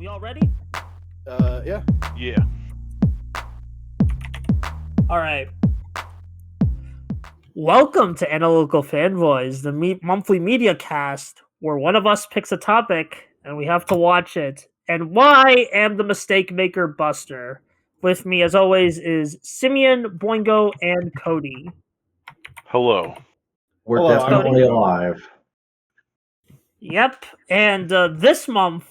We all ready? Yeah. Yeah. All right. Welcome to Analytical Fanboys, the monthly media cast where one of us picks a topic and we have to watch it. And I am the mistake maker buster. With me, as always, is Simeon, Boingo, and Cody. Hello. We're Hello, definitely alive. Yep. And this month,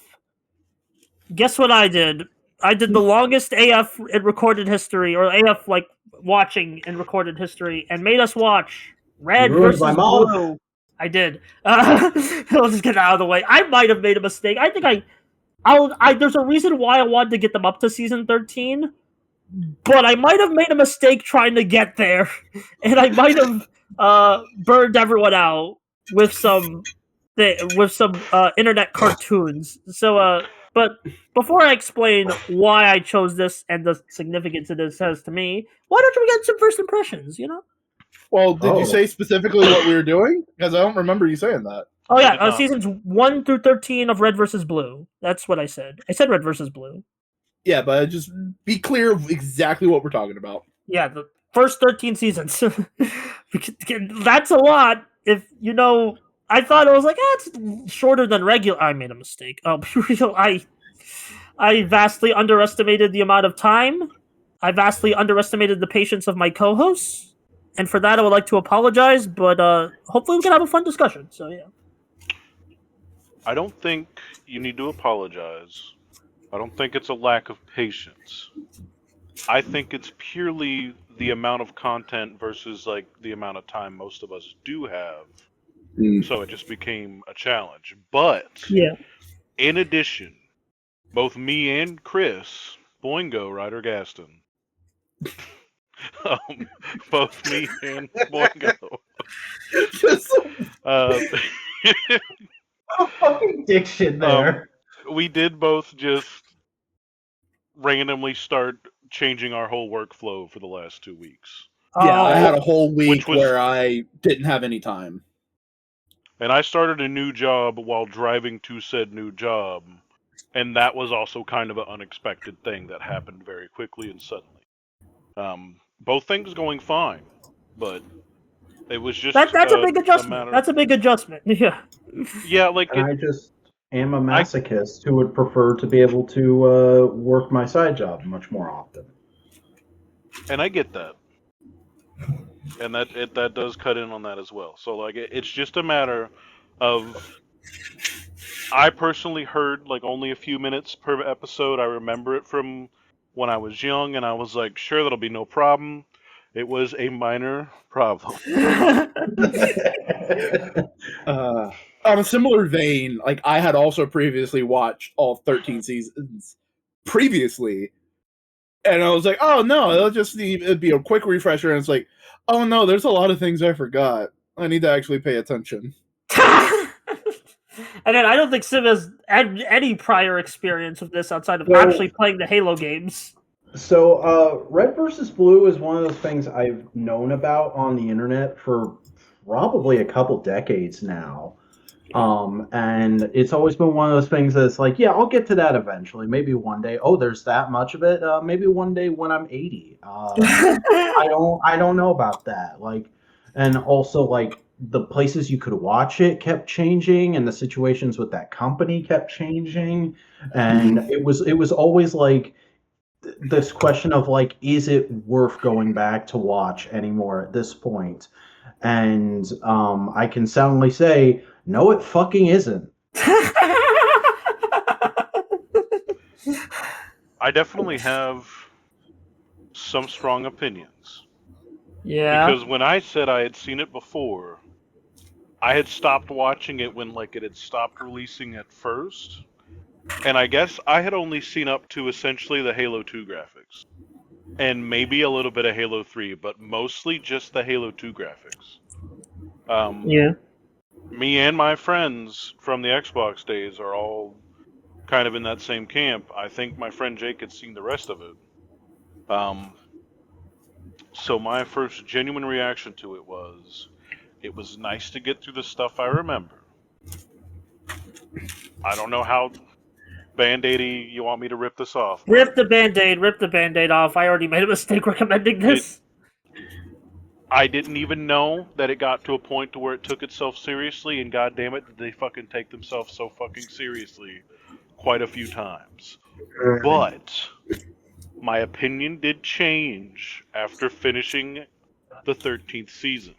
guess what I did? I did the longest AF in recorded history, or AF like watching in recorded history, and made us watch Red You ruined versus my month. Blue. I did. Let's just get it out of the way. I might have made a mistake. I think there's a reason why I wanted to get them up to season 13, but I might have made a mistake trying to get there, and I might have burned everyone out with some internet cartoons. So, but before I explain why I chose this and the significance it has to me, why don't we get some first impressions? Well, did you Oh. say specifically what we were doing? Because I don't remember you saying that. Oh We yeah, did not. seasons 1 through 13 of Red versus Blue. That's what I said. I said Red versus Blue. Yeah, but just be clear of exactly what we're talking about. Yeah, the first 13 seasons. That's a lot. If you know, I thought it was like, it's shorter than regular. I made a mistake. I vastly underestimated the amount of time. I vastly underestimated the patience of my co-hosts, and for that I would like to apologize. But hopefully we can have a fun discussion. So yeah. I don't think you need to apologize. I don't think it's a lack of patience. I think it's purely the amount of content versus like the amount of time most of us do have. So it just became a challenge. But Yeah. in addition, both me and Chris, Boingo, Ryder Gaston, both me and Boingo, Fucking diction there. we did both just randomly start changing our whole workflow for the last 2 weeks. Yeah, I had Oh, a whole week Which was- where I didn't have any time. And I started a new job while driving to said new job. And that was also kind of an unexpected thing that happened very quickly and suddenly. Both things going fine, but it was just that's a big adjustment. matter- That's a big adjustment. Yeah. Yeah, like And I just am a masochist who would prefer to be able to work my side job much more often. and I get that. And that does cut in on that as well. So like it's just a matter of I personally heard like only a few minutes per episode. I remember it from when I was young, and I was like, sure, that'll be no problem. It was a minor problem. On a similar vein, like I had also previously watched all 13 seasons previously, and I was like, oh no, it'd be a quick refresher, and it's like, oh no, there's a lot of things I forgot. I need to actually pay attention. And then I don't think Sim has had any prior experience with this outside of Well- actually playing the Halo games. So, Red versus Blue is one of those things I've known about on the internet for probably a couple decades now. And it's always been one of those things that's like, yeah, I'll get to that eventually. Maybe one day. Oh, there's that much of it. Maybe one day when I'm 80. I don't know about that. Like, and also like the places you could watch it kept changing, and the situations with that company kept changing, and it was always like this question of like, is it worth going back to watch anymore at this point? And I can soundly say, no, it fucking isn't. I definitely have some strong opinions. Yeah. Because when I said I had seen it before, I had stopped watching it when like it had stopped releasing at first. And I guess I had only seen up to essentially the Halo 2 graphics. And maybe a little bit of Halo 3, but mostly just the Halo 2 graphics. Yeah. Me and my friends from the Xbox days are all kind of in that same camp. I think my friend Jake had seen the rest of it. So my first genuine reaction to it was nice to get through the stuff I remember. I don't know how Band-Aidy, you want me to rip this off? Rip the Band-Aid off. I already made a mistake recommending this. I didn't even know that it got to a point to where it took itself seriously, and goddamn it, did they fucking take themselves so fucking seriously quite a few times. But my opinion did change after finishing the 13th season.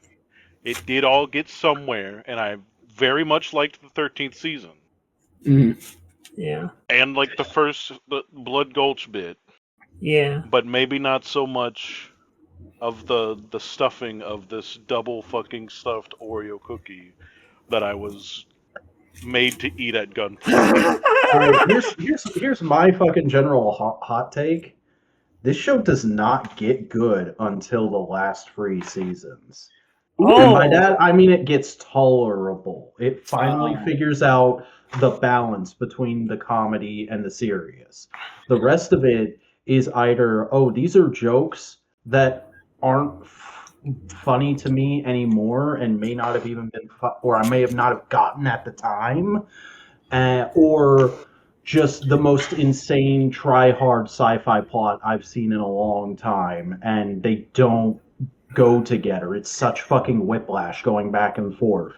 It did all get somewhere, and I very much liked the 13th season. Yeah. And like the Blood Gulch bit. Yeah. But maybe not so much of the stuffing of this double fucking stuffed Oreo cookie that I was made to eat at gunpoint. Here's my fucking general hot take. This show does not get good until the last 3 seasons. And by that, I mean it gets tolerable. It finally figures out the balance between the comedy and the serious. The rest of it is either, these are jokes that aren't funny to me anymore and may not have even been or I may have not have gotten at the time, or just the most insane try-hard sci-fi plot I've seen in a long time, and they don't go together. It's such fucking whiplash going back and forth.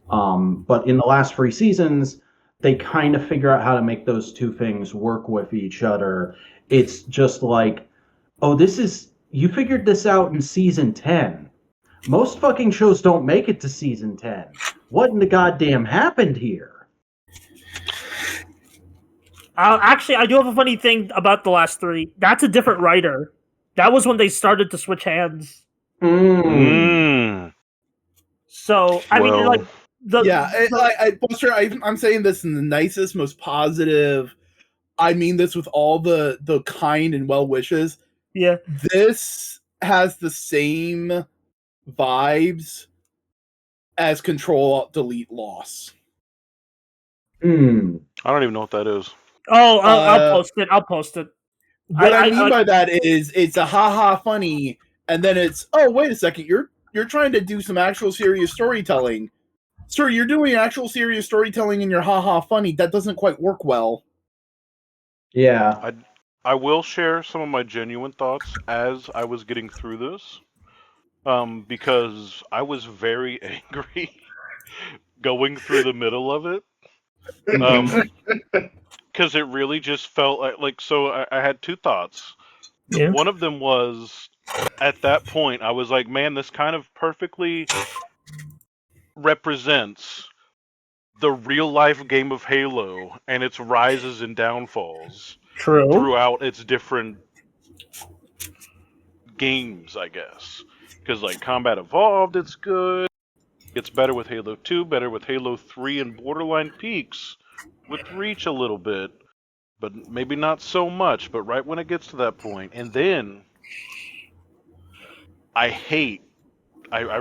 But in the last 3 seasons, they kind of figure out how to make those two things work with each other. It's just like, you figured this out in season 10. Most fucking shows don't make it to season 10. What in the goddamn happened here? Actually, I do have a funny thing about the last 3. That's a different writer. That was when they started to switch hands. So, I mean, like... I'm saying this in the nicest, most positive... I mean this with all the kind and well wishes. Yeah. This has the same vibes as Control-Alt-Delete-Loss. I don't even know what that is. Oh, I'll post it. What I mean by that is it's a ha-ha funny, and then it's, oh, wait a second, you're trying to do some actual serious storytelling. Sir, you're doing actual serious storytelling in your ha-ha funny. That doesn't quite work well. Yeah. I will share some of my genuine thoughts as I was getting through this, because I was very angry going through the middle of it. Because it really just felt like so I had 2 thoughts. Yeah. One of them was, at that point, I was like, man, this kind of perfectly represents the real-life game of Halo and its rises and downfalls. True. Throughout its different games, I guess. Because, like, Combat Evolved, it's good. It's better with Halo 2, better with Halo 3 and Borderline Peaks. With Reach a little bit, but maybe not so much, but right when it gets to that point. And then, I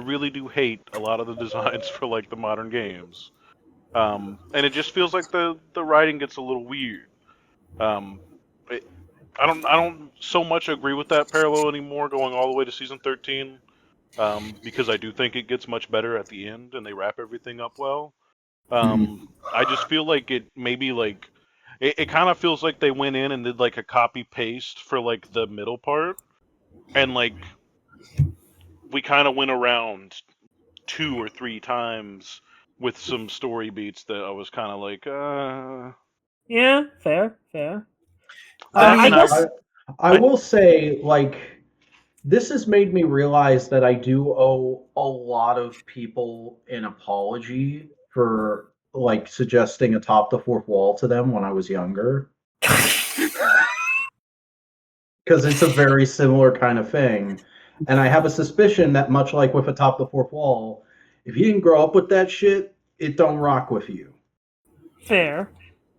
really do hate a lot of the designs for, like, the modern games. And it just feels like the writing gets a little weird. I don't so much agree with that parallel anymore, going all the way to season 13, because I do think it gets much better at the end, and they wrap everything up well. I just feel like it maybe like it kind of feels like they went in and did like a copy paste for like the middle part, and like we kind of went around 2 or 3 times with some story beats that I was kind of like, yeah, fair. I will say, like, this has made me realize that I do owe a lot of people an apology for, like, suggesting Atop the Fourth Wall to them when I was younger. Because it's a very similar kind of thing. And I have a suspicion that, much like with Atop the Fourth Wall, if you didn't grow up with that shit, it don't rock with you. Fair.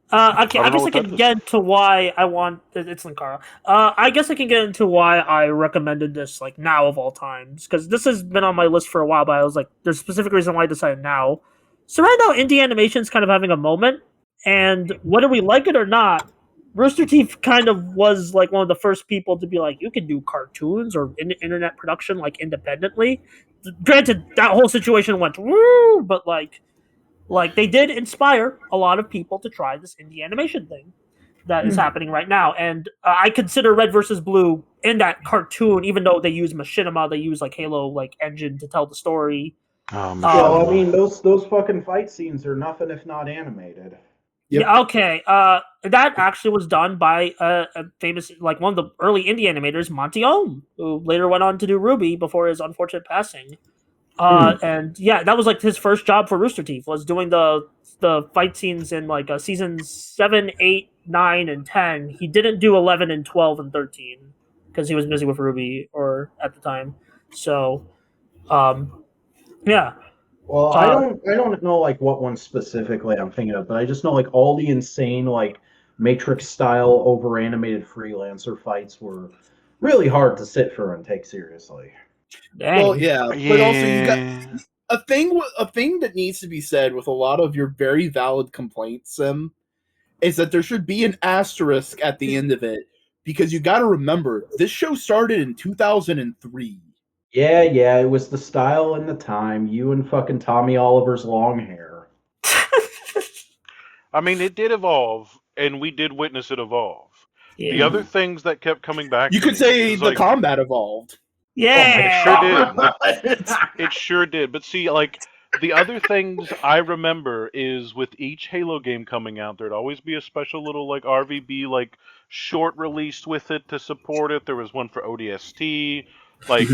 I guess I can get into why I want... It's Linkara. I guess I can get into why I recommended this, like, now of all times. Because this has been on my list for a while, but I was like, there's a specific reason why I decided now. So right now, indie animation's kind of having a moment. And whether we like it or not, Rooster Teeth kind of was, like, one of the first people to be like, you can do cartoons or internet production, like, independently. Granted, that whole situation went woo, but, like, they did inspire a lot of people to try this indie animation thing. that is happening right now. And I consider Red versus Blue in that cartoon, even though they use machinima, they use like Halo like engine to tell the story. Oh, Well, I mean, those fucking fight scenes are nothing if not animated. Yep. Yeah, okay. That actually was done by a famous, like one of the early indie animators, Monty Ohm, who later went on to do Ruby before his unfortunate passing. And yeah, that was like his first job for Rooster Teeth, was doing the fight scenes in like seasons 7, 8, 9, and 10. He didn't do 11 and 12 and 13 because he was busy with Ruby or at the time. So, yeah. Well, I don't know like what one specifically I'm thinking of, but I just know like all the insane like Matrix style over animated freelancer fights were really hard to sit for and take seriously. Dang. Well, yeah, but also you got a thing that needs to be said with a lot of your very valid complaints, Sim, is that there should be an asterisk at the end of it, because you got to remember this show started in 2003. Yeah, it was the style and the time. You and fucking Tommy Oliver's long hair. I mean, it did evolve, and we did witness it evolve. Yeah. The other things that kept coming back, You to could me say is, the like, combat evolved. Yeah. it sure did. It sure did. But see, like, the other things I remember is with each Halo game coming out, there'd always be a special little like RVB like short released with it to support it. There was one for ODST. Like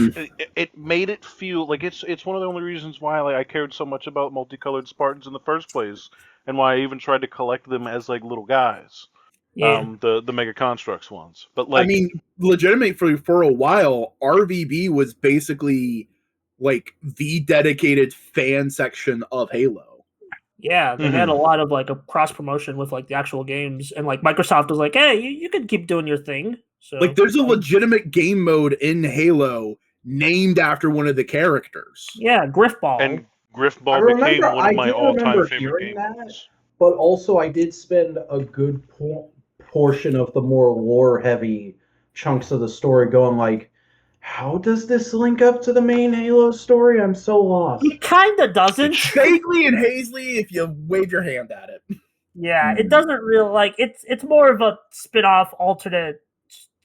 it made it feel like it's one of the only reasons why like I cared so much about multicolored Spartans in the first place, and why I even tried to collect them as like little guys. Yeah. The Mega Constructs ones. But like, I mean, legitimately for a while, RVB was basically like the dedicated fan section of Halo. Yeah, they had a lot of like a cross promotion with like the actual games, and like Microsoft was like, "Hey, you can keep doing your thing." So Like, there's a legitimate game mode in Halo named after one of the characters. yeah, Griffball. and Griffball I remember- became one I of my do all-time remember favorite hearing game that. modes. But also, I did spend a good portion of the more lore-heavy chunks of the story going like, how does this link up to the main Halo story? I'm so lost. It kind of doesn't. Vaguely and hazily, if you wave your hand at it. Yeah, it doesn't really like it's more of a spin-off alternate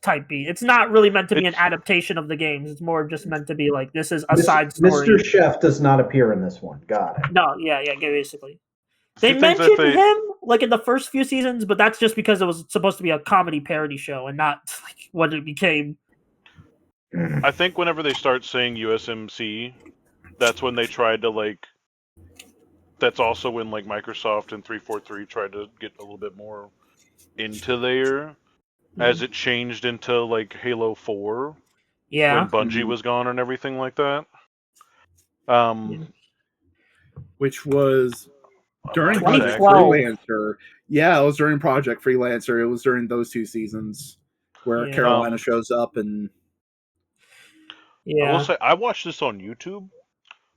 type beat. It's not really meant to be an It's- adaptation of the games. It's more just meant to be like this is a Mis- side story. Mr. Chef does not appear in this one. Got it. No, yeah, basically. They Two things that mentioned they- him like in the first few seasons, but that's just because it was supposed to be a comedy parody show and not like what it became. I think whenever they start saying USMC, that's when they tried to like. That's also when like Microsoft and 343 tried to get a little bit more into there, as it changed into like Halo 4 Yeah. when Bungie was gone and everything like that. Which was during Project 2012. Freelancer. Yeah, it was during Project Freelancer. It was during those 2 seasons where Yeah. Carolina shows up and I will Yeah. say I watched this on YouTube.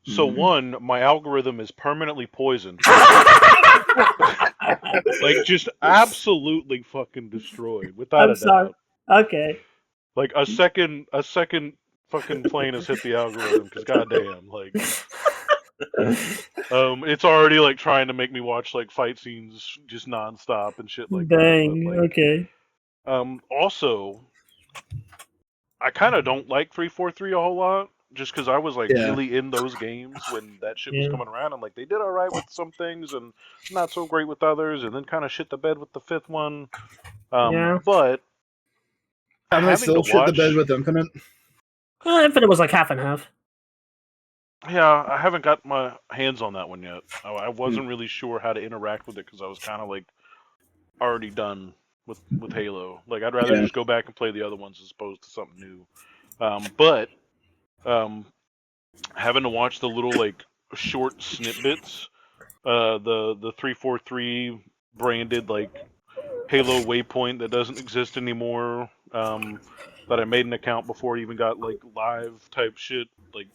So one, my algorithm is permanently poisoned. Like just absolutely fucking destroyed without I'm a sorry. doubt. Okay. Like a second fucking plane has hit the algorithm because goddamn, like it's already like trying to make me watch like fight scenes just nonstop and shit like Dang. that. But, like, Okay. also, I kind of don't like 343 a whole lot. Just because I was like really in those games when that shit was coming around, and like they did all right with some things and not so great with others, and then kind of shit the bed with the 5th one. But I'm gonna still shit the bed with Infinite. Infinite was like half and half. Yeah, I haven't got my hands on that one yet. I wasn't really sure how to interact with it because I was kind of like already done with Halo. Like I'd rather just go back and play the other ones as opposed to something new. But having to watch the little like short snippets, the 343 branded like Halo waypoint that doesn't exist anymore, that I made an account before it even got like live type shit, like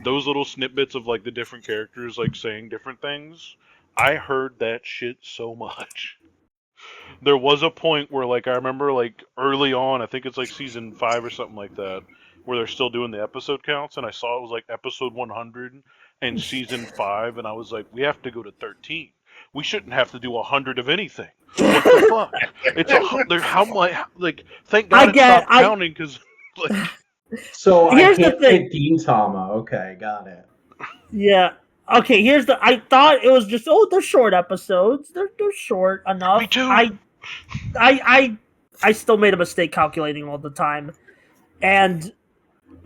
those little snippets of like the different characters like saying different things. I heard that shit so much. There was a point where like I remember like early on, I think it's like season 5 or something like that, where they're still doing the episode counts, and I saw it was like episode 100 and season 5, and I was like, we have to go to 13. We shouldn't have to do 100 of anything. What the fuck? It's how much? Like, thank God stopped counting because, like. So Here's I the can't thing. pick Dean Tama. Okay, got it. Yeah. Okay, I thought it was just they're short episodes. They're short enough. Me too. I still made a mistake calculating all the time. And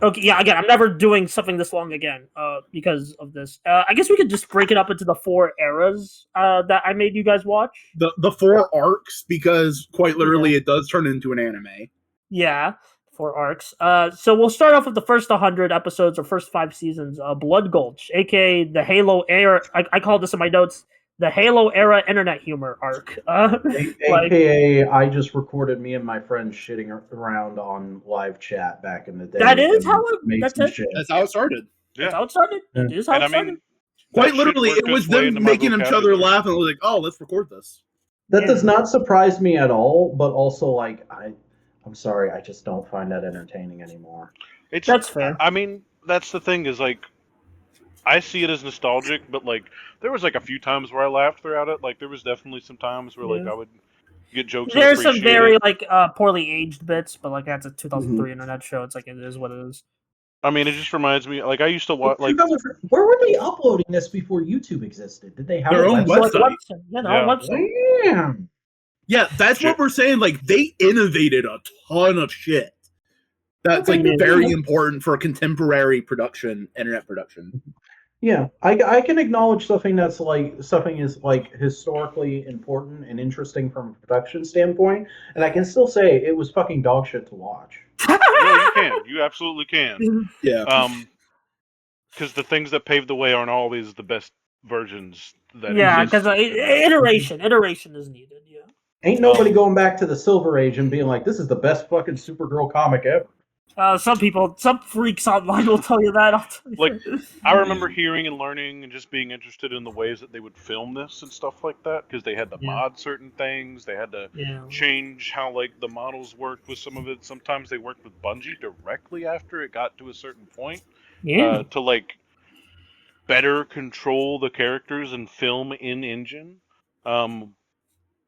okay, yeah, again, I'm never doing something this long again, because of this. I guess we could just break it up into the 4 eras that I made you guys watch. The 4 arcs, because quite literally it does turn into an anime. Yeah. 4 arcs. So we'll start off with the first 100 episodes or first 5 seasons. Blood Gulch, aka the Halo era. I call this in my notes the Halo era internet humor arc. AKA, I just recorded me and my friends shitting around on live chat back in the day. That is how That's how it started. That's how it started. That is how it started. Quite literally, it was them making each other laugh, and it was like, "Oh, let's record this." That does not surprise me at all, but also like I'm sorry, I just don't find that entertaining anymore. That's fair. I mean, that's the thing is like, I see it as nostalgic, but like, there was like a few times where I laughed throughout it. Like, there was definitely some times where like I would get jokes. There's some very like poorly aged bits, but like that's a 2003 internet show. It's like it is what it is. I mean, it just reminds me. Like I used to watch. Like, where were they uploading this before YouTube existed? Did they have their own website? Website. Damn. Yeah, that's what we're saying. Like, they innovated a ton of shit. That's like very important for contemporary production, internet production. Yeah, I can acknowledge something is like historically important and interesting from a production standpoint, and I can still say it was fucking dog shit to watch. Yeah, you can. You absolutely can. Yeah. Because the things that paved the way aren't always the best versions. Because iteration is needed. Yeah. Ain't nobody going back to the Silver Age and being like, "This is the best fucking Supergirl comic ever." Some freaks online will tell you that. Like, I remember hearing and learning and just being interested in the ways that they would film this and stuff like that, because they had to mod certain things. They had to change how like the models worked with some of it. Sometimes they worked with Bungie directly after it got to a certain point, to like better control the characters and film in engine.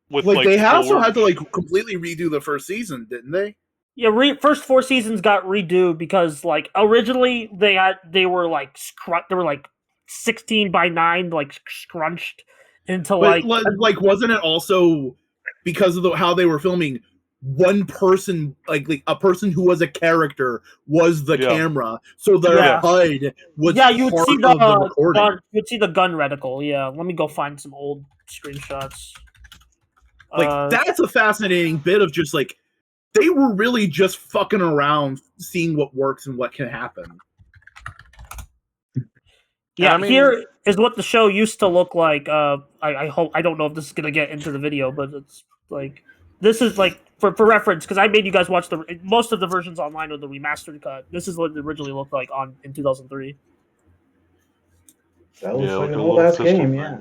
With like they also had to like completely redo the first season, didn't they? Yeah, first 4 seasons got redo because like originally they were like 16:9 like scrunched into like wasn't it also because of how they were filming, one person like a person who was a character was the camera, so their HUD was you would see the recording. You'd see the gun reticle. Yeah, let me go find some old screenshots. Like that's a fascinating bit of just like they were really just fucking around, seeing what works and what can happen. Yeah, I mean, here is what the show used to look like. I hope I don't know if this is gonna get into the video, but it's like this is like for reference because I made you guys watch most of the versions online of the remastered cut. This is what it originally looked like in 2003. That looks like an old ass game, yeah.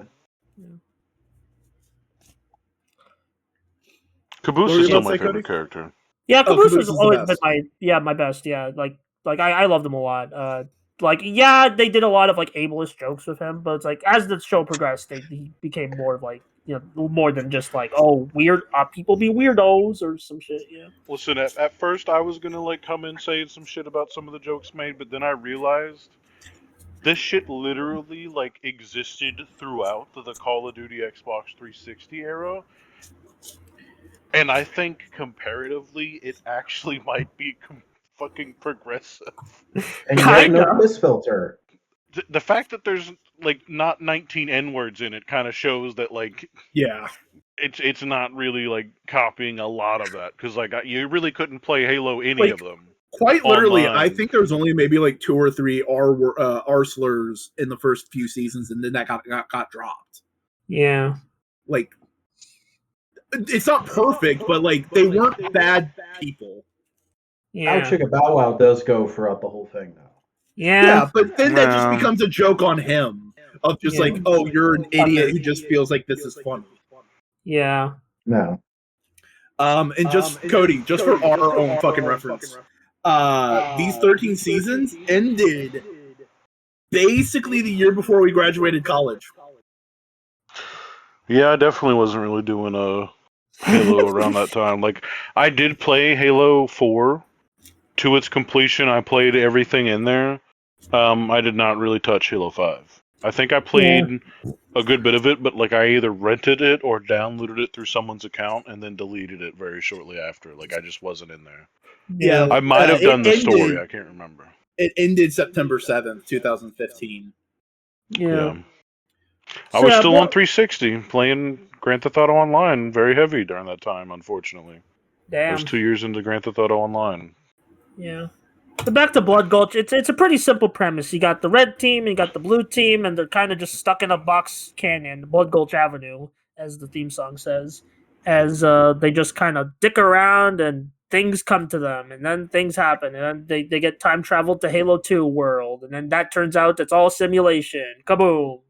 Caboose is still my favorite character. Yeah, Caboose has always been my best. Yeah, like I love them a lot. They did a lot of like ableist jokes with him, but it's like as the show progressed, he became more of like more than just like weird people be weirdos or some shit. Yeah. Listen, at first I was gonna like come in saying some shit about some of the jokes made, but then I realized this shit literally like existed throughout the Call of Duty Xbox 360 era. And I think comparatively, it actually might be fucking progressive. And you have no piss filter. The fact that there's like not 19 N-words in it kind of shows that like it's not really like copying a lot of that, because like you really couldn't play Halo any of them. Quite literally, I think there's only maybe like 2 or 3 R slurs in the first few seasons, and then that got dropped. Yeah, like. It's not perfect, but like they weren't bad people. Yeah, Chicka Bow Wow does go throughout the whole thing, though. Yeah, but then that just becomes a joke on him of just like, oh, you're an idiot who just feels like this is funny. Yeah. No. And just Cody, just for our own fucking reference, these 13 seasons ended basically the year before we graduated college. Yeah, I definitely wasn't really doing Halo around that time. Like, I did play Halo 4 to its completion. I played everything in there. I did not really touch Halo 5. I think I played a good bit of it, but like I either rented it or downloaded it through someone's account and then deleted it very shortly after. Like, I just wasn't in there. Yeah, I might have done the story. ended- I can't remember. It ended September 7th, 2015. Yeah. I So, was still well- on 360 playing Grand Theft Auto Online very heavy during that time, unfortunately. I Damn. was 2 years into Grand Theft Auto Online. Yeah. But back to Blood Gulch, it's a pretty simple premise. You got the red team and you got the blue team, and they're kind of just stuck in a box canyon, Blood Gulch Avenue, as the theme song says, as they just kind of dick around and things come to them, and then things happen, and then they get time traveled to Halo 2 world, and then that turns out it's all simulation. Kaboom!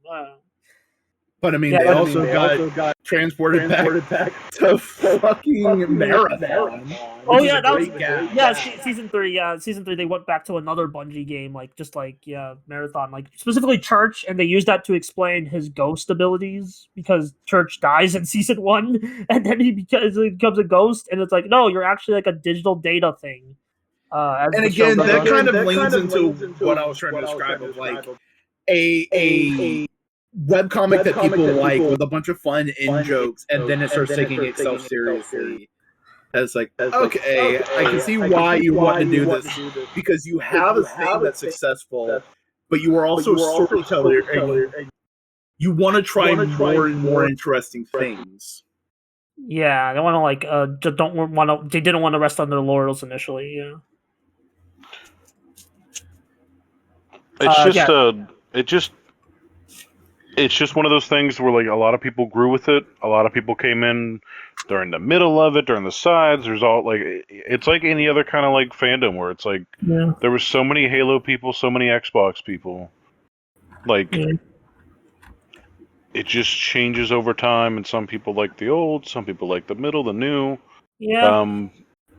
But I mean, Yeah, they but I also mean, got transported back to fucking Marathon. Oh which is yeah, a that was great gap. season 3. Yeah, season 3 they went back to another Bungie game, like just like Marathon, like specifically Church, and they used that to explain his ghost abilities because Church dies in season 1, and then he becomes a ghost, and it's like no, you're actually like a digital data thing. As And the show again, goes that on. kind of leans into what I was trying to describe of like a webcomic that people like with a bunch of fun in jokes, and then it starts taking itself seriously. As like, okay, I can see why you want to do this because you have a thing that's successful, but you are also a storyteller, and you want to try more and more interesting things. Yeah, they want to like just don't want to. They didn't want to rest on their laurels initially. Yeah. It's just one of those things where like a lot of people grew with it. A lot of people came in during the middle of it, during the sides. There's all like it's like any other kind of like fandom where it's like there was so many Halo people, so many Xbox people. Like it just changes over time, and some people like the old, some people like the middle, the new. Yeah.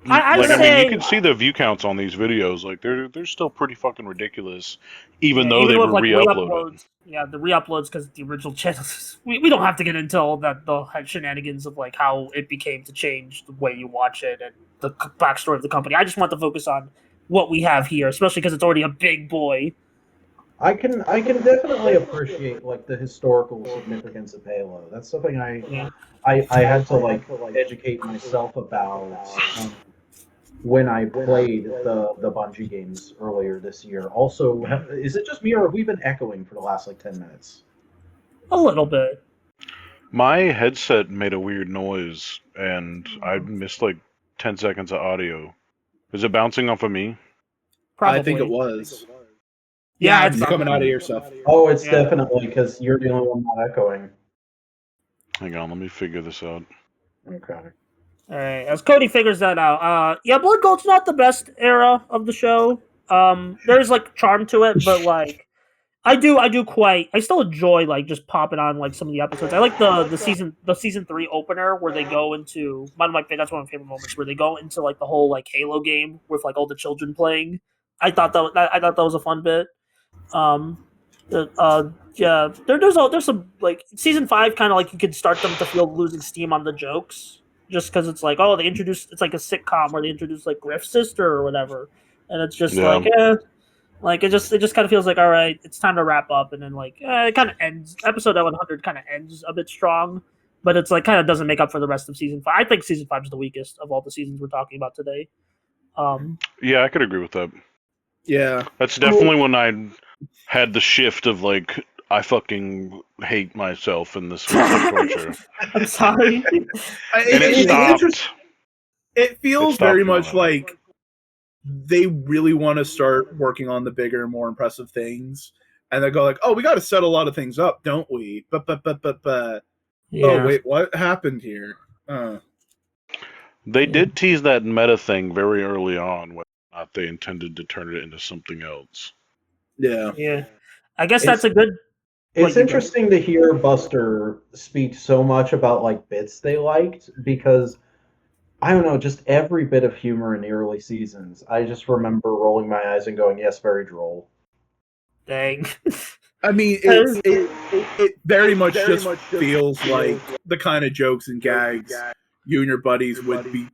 I mean, you can see the view counts on these videos. Like they're still pretty fucking ridiculous, even though they were like, re-uploaded. Yeah, the re-uploads because the original channels. We don't have to get into all that the shenanigans of like how it became to change the way you watch it and the backstory of the company. I just want to focus on what we have here, especially because it's already a big boy. I can definitely appreciate like the historical significance of Halo. That's something I had to like educate myself about when I played the Bungie games earlier this year. Also, is it just me or have we been echoing for the last like 10 minutes? A little bit. My headset made a weird noise, and I missed like 10 seconds of audio. Is it bouncing off of me? Probably. I think it was. Yeah, it's coming out of your stuff. Oh, it's definitely because you're the only one not echoing. Hang on, let me figure this out. Okay. All right, as Cody figures that out, Blood Gulch's not the best era of the show. There's like charm to it, but like, I still enjoy like just popping on like some of the episodes. I like the season 3 opener where they go into that's one of my favorite moments where they go into like the whole like Halo game with like all the children playing. I thought that was a fun bit. There's some like season 5 kind of like you could start them to feel losing steam on the jokes. Just because it's like, it's like a sitcom where they introduce like Griff's sister or whatever, and it's just like it just kind of feels like all right, it's time to wrap up, and then like it kind of ends. Episode 100 kind of ends a bit strong, but it's like kind of doesn't make up for the rest of season 5. I think season 5 is the weakest of all the seasons we're talking about today. Yeah, I could agree with that. Yeah, that's definitely when I had the shift of like I fucking hate myself in this torture. I'm sorry. It stopped. It feels very much like they really want to start working on the bigger, more impressive things, and they go like, "Oh, we got to set a lot of things up, don't we?" But. Yeah. Oh wait, what happened here? They did tease that meta thing very early on, whether or not they intended to turn it into something else. Yeah. Yeah. I guess that's a good. It's interesting to hear Buster speak so much about like bits they liked because I don't know, just every bit of humor in the early seasons. I just remember rolling my eyes and going, "Yes, very droll." Dang. I mean, it very much feels like the kind of jokes and gags you and your buddies would be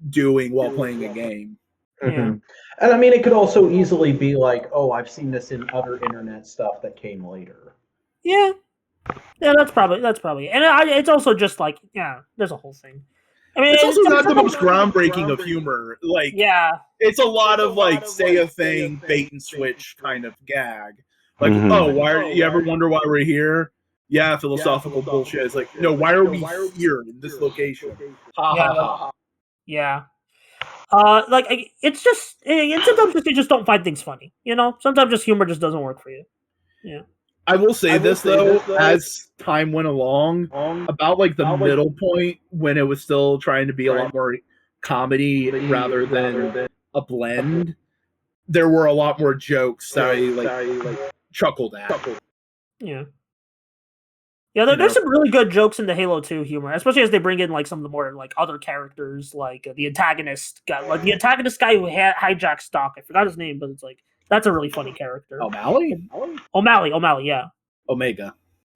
doing while playing a game. Mm-hmm. And I mean, it could also easily be like, oh, I've seen this in other internet stuff that came later. Yeah, that's probably, and it's also just like, there's a whole thing. I mean, it's also not the most groundbreaking of humor. Like, it's a lot of like say a thing, bait and switch kind of gag. Like, you ever wonder why we're here? Yeah, philosophical bullshit. It's like, no, why are we here in this location? Ha ha ha. Yeah. Like, it's just, sometimes you just don't find things funny, you know? Sometimes just humor just doesn't work for you. Yeah. I will say this, though, as time went along, about, like, the middle point, when it was still trying to be a lot more comedy rather than a blend, there were a lot more jokes that I chuckled at. Yeah. Yeah, there's some really good jokes in the Halo 2 humor, especially as they bring in like some of the more like other characters, like the antagonist guy, who hijacks Doc. I forgot his name, but it's like that's a really funny character. O'Malley, yeah. Omega,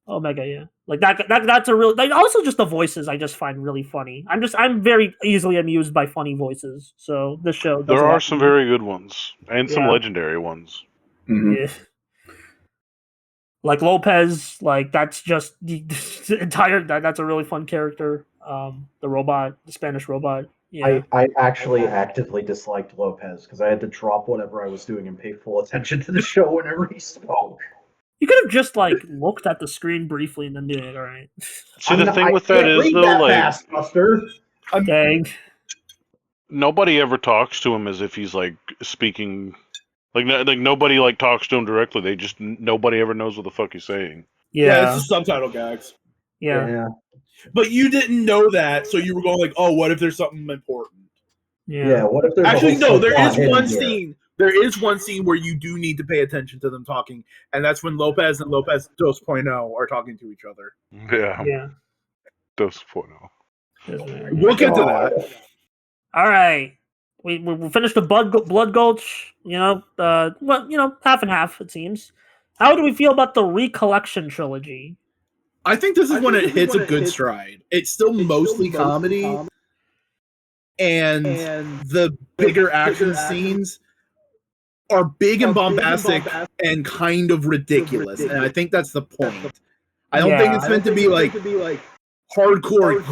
yeah. Like that's a real. Like, also, just the voices I just find really funny. I'm very easily amused by funny voices. So this show. There are some very good ones and some legendary ones. Mm-hmm. Yeah. Like Lopez, like that's just the entire. That's a really fun character. The robot, the Spanish robot. Yeah. I actually actively disliked Lopez because I had to drop whatever I was doing and pay full attention to the show whenever he spoke. You could have just like looked at the screen briefly and then be like, "All right." See, the thing with that is though, like, fast, Buster. Dang. Nobody ever talks to him as if he's like speaking. Like nobody like talks to him directly. They just nobody ever knows what the fuck he's saying. Yeah, it's subtitle gags. Yeah. But you didn't know that, so you were going like, "Oh, what if there's something important?" Yeah. What if there's actually no? There is one scene. There is one scene where you do need to pay attention to them talking, and that's when Lopez and Lopez 2.0 are talking to to each other. Yeah. 2.0. We'll get to that. All right. We finished the Blood Gulch, half and half, it seems. How do we feel about the Recollection trilogy? I think this is when it hits a good stride. It's still mostly comedy, and the bigger action scenes are big and bombastic and kind of ridiculous, and I think that's the point. I don't think it's meant to be like hardcore,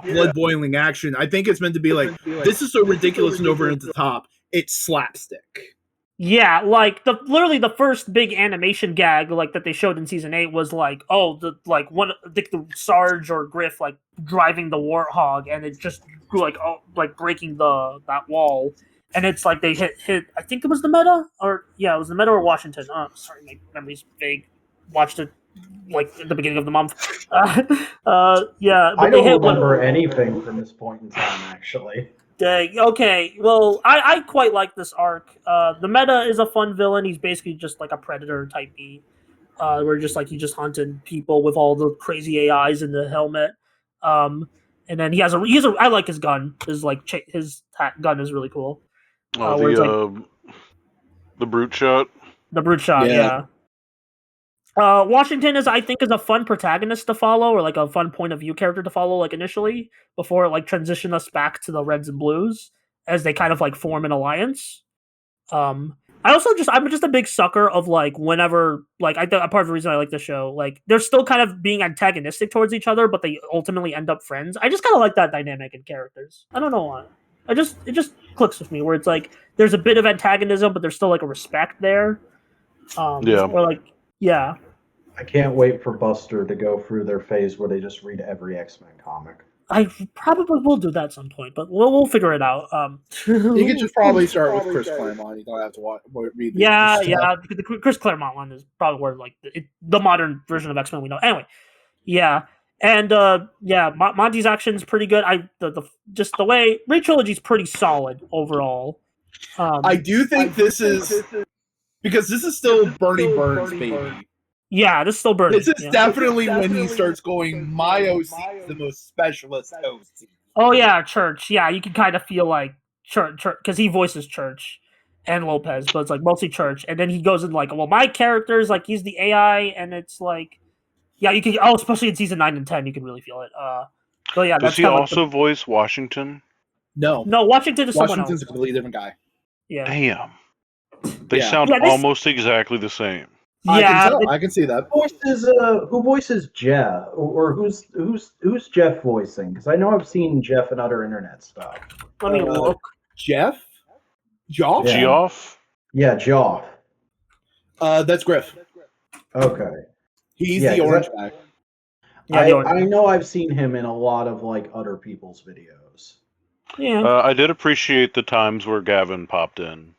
blood boiling action. I think it's meant to be like, this is so ridiculous and over the top. It's slapstick. Yeah, like literally the first big animation gag like that they showed in season 8 was like, the Sarge or Griff like driving the warthog, and it just like breaking that wall, and it's like they hit. I think it was the Meta, it was the Meta or Washington. Oh, sorry, my memory's vague. Watched it like at the beginning of the month. But I don't remember anything from this point in time, actually. Dang. Okay. Well, I quite like this arc. The Meta is a fun villain. He's basically just like a predator type beat. Where just like he just hunted people with all the crazy AIs in the helmet. And then he I like his gun. His gun is really cool. The brute shot. The brute shot, yeah. Washington is a fun protagonist to follow, or like a fun point of view character to follow, like initially, before it like transition us back to the Reds and Blues as they kind of like form an alliance. I'm just a big sucker of like whenever like a part of the reason I like the show, like they're still kind of being antagonistic towards each other, but they ultimately end up friends. I just kind of like that dynamic in characters. I don't know why. It just clicks with me where it's like there's a bit of antagonism, but there's still like a respect there. I can't wait for Buster to go through their phase where they just read every X-Men comic. I probably will do that at some point, but we'll figure it out. You could just probably start with Chris Claremont. You don't have to read. The Chris Claremont one is probably where like the modern version of X-Men we know. Anyway, and Monty's action is pretty good. Just the way Re-Trilogy is pretty solid overall. I do think this is because this is still Bernie Burns' baby. Yeah, this is still Bernie. This is definitely when he starts going, my OC is the most specialist OC. Oh, yeah, Church. Yeah, you can kind of feel like Church, because he voices Church and Lopez, but it's like mostly Church. And then he goes in like, well, my character is like, he's the AI, and it's like, yeah, you can, especially in season 9 and 10, you can really feel it. So yeah, Does that's he kind of also voice Washington? No, no, Washington is someone Washington's else. a completely different guy. Yeah, Damn. They Yeah. sound Yeah, they- almost exactly the same. I can yeah. tell. I can see that. Who voices Jeff, or who's Jeff voicing? Because I know I've seen Jeff in other internet stuff. Let me Uh, look. Jeff? Joff? Yeah. Geoff? Yeah, Joff. That's Griff. Okay. He's Yeah, the 'cause orange guy. Yeah, I know I've seen him in a lot of like other people's videos. yeah. I did appreciate the times where Gavin popped in.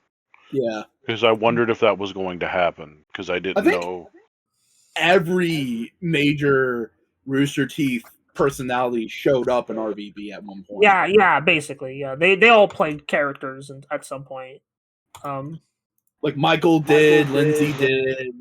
Yeah. Because I wondered if that was going to happen. Because I didn't think- know. Every major Rooster Teeth personality showed up in RVB at one point. Yeah, basically, yeah. They all played characters at some point. Like Michael did, Lindsay did.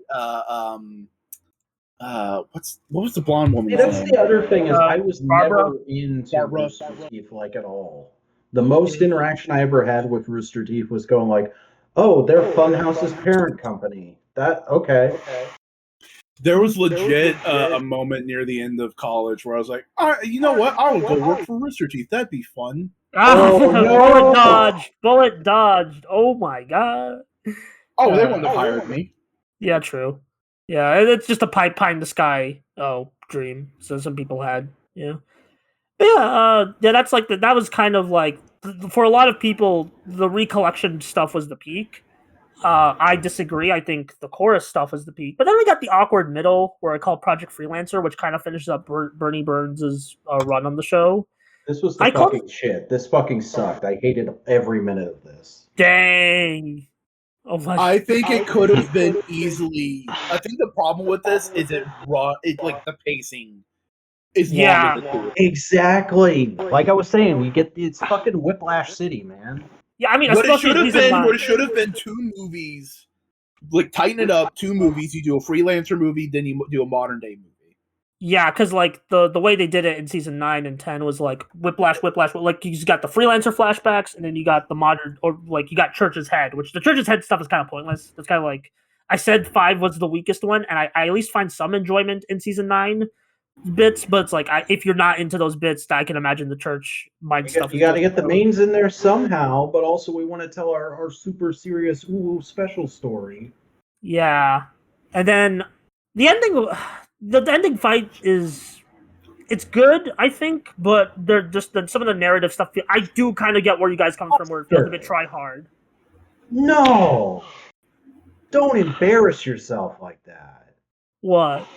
What was the blonde woman's See, that's name? the other thing is Uh, I was Barbara? never into Barbara. Rooster Teeth like at all. The most interaction I ever had with Rooster Teeth was going like, "Oh, they're Funhouse's parent company." That okay. There was legit a moment near the end of college where I was like, you know what? I would go work for Rooster Teeth. That'd be fun. Oh, no. Bullet dodged. Oh my god. Oh, they wouldn't have hired me. Yeah, true. Yeah, it's just a pie in the sky. Dream. So some people had. Yeah. But yeah. That's like that was kind of like for a lot of people, the recollection stuff was the peak. I disagree. I think the chorus stuff is the peak. But then we got the awkward middle, where I call Project Freelancer, which kind of finishes up Bernie Burns' run on the show. This was the fucking shit. This fucking sucked. I hated every minute of this. Dang. Oh my! I think it could have been easily. I think the problem with this is it like the pacing is Yeah. long in the two. Exactly. Like I was saying, it's fucking Whiplash City, man. Yeah, I mean, What it especially should have been 2 movies. Like tighten it up, 2 movies. You do a freelancer movie, then you do a modern day movie. Yeah, because like the way they did it in season 9 and 10 was like whiplash. Like you just got the freelancer flashbacks, and then you got the modern, or like you got Church's Head, which the Church's Head stuff is kind of pointless. It's kind of like I said, 5 was the weakest one, and I at least find some enjoyment in season 9 bits, but it's like if you're not into those bits, I can imagine the Church mind stuff. You got to get the mains in there somehow, but also we want to tell our super serious special story. Yeah, and then the ending. The ending fight it's good, I think, but they're just some of the narrative stuff. I do kind of get where you guys come from, where it feels a bit try hard. No, don't embarrass yourself like that. What?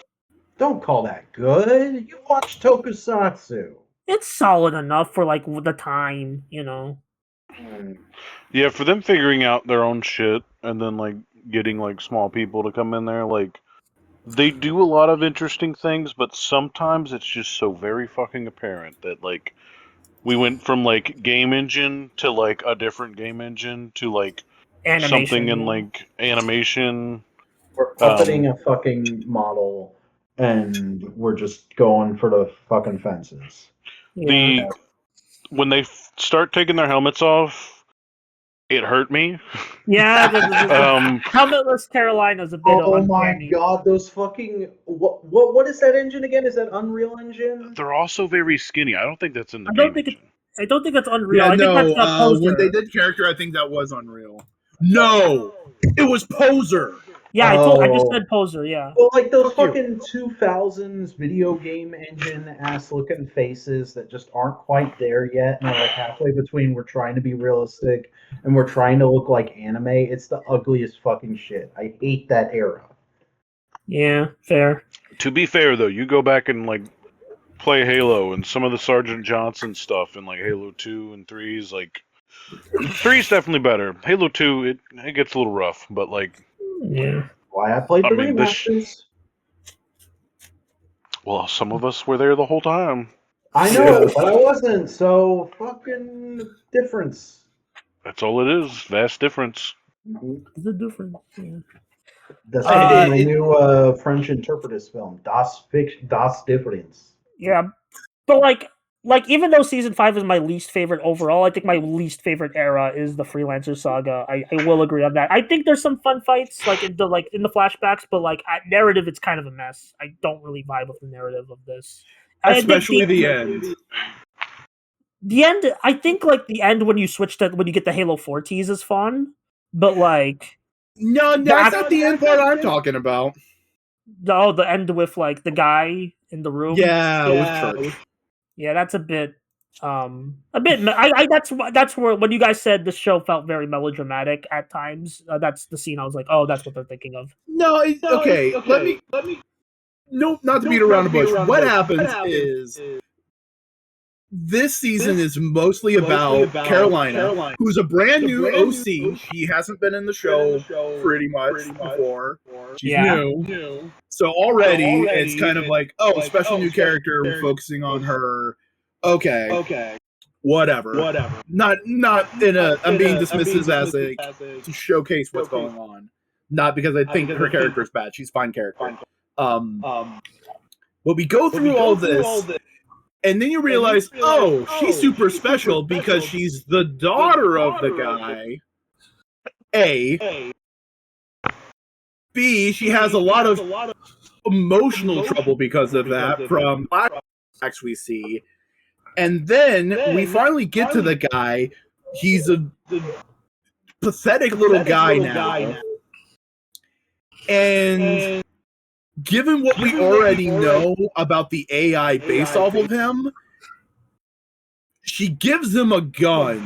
Don't call that good. You watched Tokusatsu. It's solid enough for like the time, you know. Yeah, for them figuring out their own shit and then like getting like small people to come in there, like they do a lot of interesting things, but sometimes it's just so very fucking apparent that like we went from like game engine to like a different game engine to like Animation, something in like animation. We're puppeting a fucking model, and we're just going for the fucking fences. Yeah. When they start taking their helmets off, it hurt me. Yeah, Helmetless Carolina's a bit of Oh my uncanny. god, those fucking what is that engine again? Is that Unreal Engine? They're also very skinny. I don't think that's in the I don't game think engine. I don't think that's Unreal. Yeah, I think that's the Poser. when they did character, I think that was Unreal. No, it was Poser. Yeah, I just said Poser. Yeah. Well, like those fucking 2000s video game engine ass looking faces that just aren't quite there yet, and are like halfway between we're trying to be realistic and we're trying to look like anime. It's the ugliest fucking shit. I hate that era. Yeah, fair. To be fair though, you go back and like play Halo and some of the Sergeant Johnson stuff in like Halo 2 and 3 is like 3 is definitely better. Halo 2 it gets a little rough, but like Yeah. Why I played the remasters. Well, some of us were there the whole time. I know, but I wasn't. So fucking difference. That's all it is. Vast difference. The difference. Yeah. That's my new French interpretive film, Das Difference. Yeah, but like even though season 5 is my least favorite overall, I think my least favorite era is the Freelancer saga. I will agree on that. I think there's some fun fights like in the flashbacks, but like at narrative, it's kind of a mess. I don't really vibe with the narrative of this. Especially the end. The end, I think, like the end when you get the Halo 4 tease is fun, but like No, that's not the end part I'm talking about. the end with like the guy in the room. Yeah, with Church. Yeah, that's a bit. That's where when you guys said the show felt very melodramatic at times. That's the scene I was like, oh, that's what they're thinking of. No, okay. Let me. Nope, not to beat around the bush. What happens is this season is mostly about Carolina, who's a brand new OC. She hasn't been in the show pretty much before. She's new. So already it's kind of like, oh, special new character, we're focusing on her. Okay. Whatever. Not in a. I'm being dismissive as to showcase what's going on. Not because I think her character is bad. She's a fine character. But we go through all this, and then you realize, oh, she's super special because she's the daughter of the guy. A. B. She has a lot of emotional trouble because of that from flashbacks we see. And then we finally get to the guy. He's a pathetic little guy now. And given what we already know about the AI based off of him, she gives him a gun,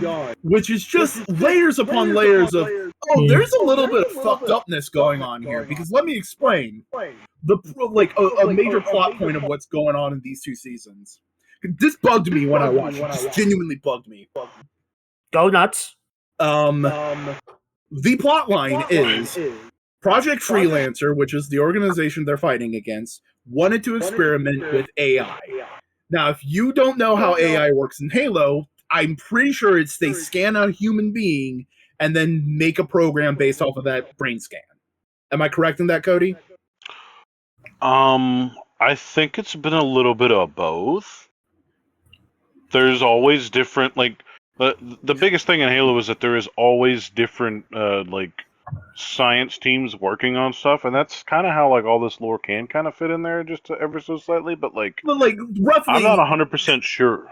which is just layers upon layers of, oh, there's a little bit of fucked upness going on here. Because let me explain a major plot point of what's going on in these two seasons. This bugged me when I watched it. Just genuinely bugged me. Go nuts. The plot line is Project Freelancer, which is the organization they're fighting against, wanted to experiment with AI. Now, if you don't know how AI works in Halo, I'm pretty sure they scan a human being and then make a program based off of that brain scan. Am I correct in that, Cody? I think it's been a little bit of both. There's always different, the biggest thing in Halo is that there is always different, science teams working on stuff, and that's kind of how, all this lore can kind of fit in there just ever so slightly, but roughly, I'm not 100% sure.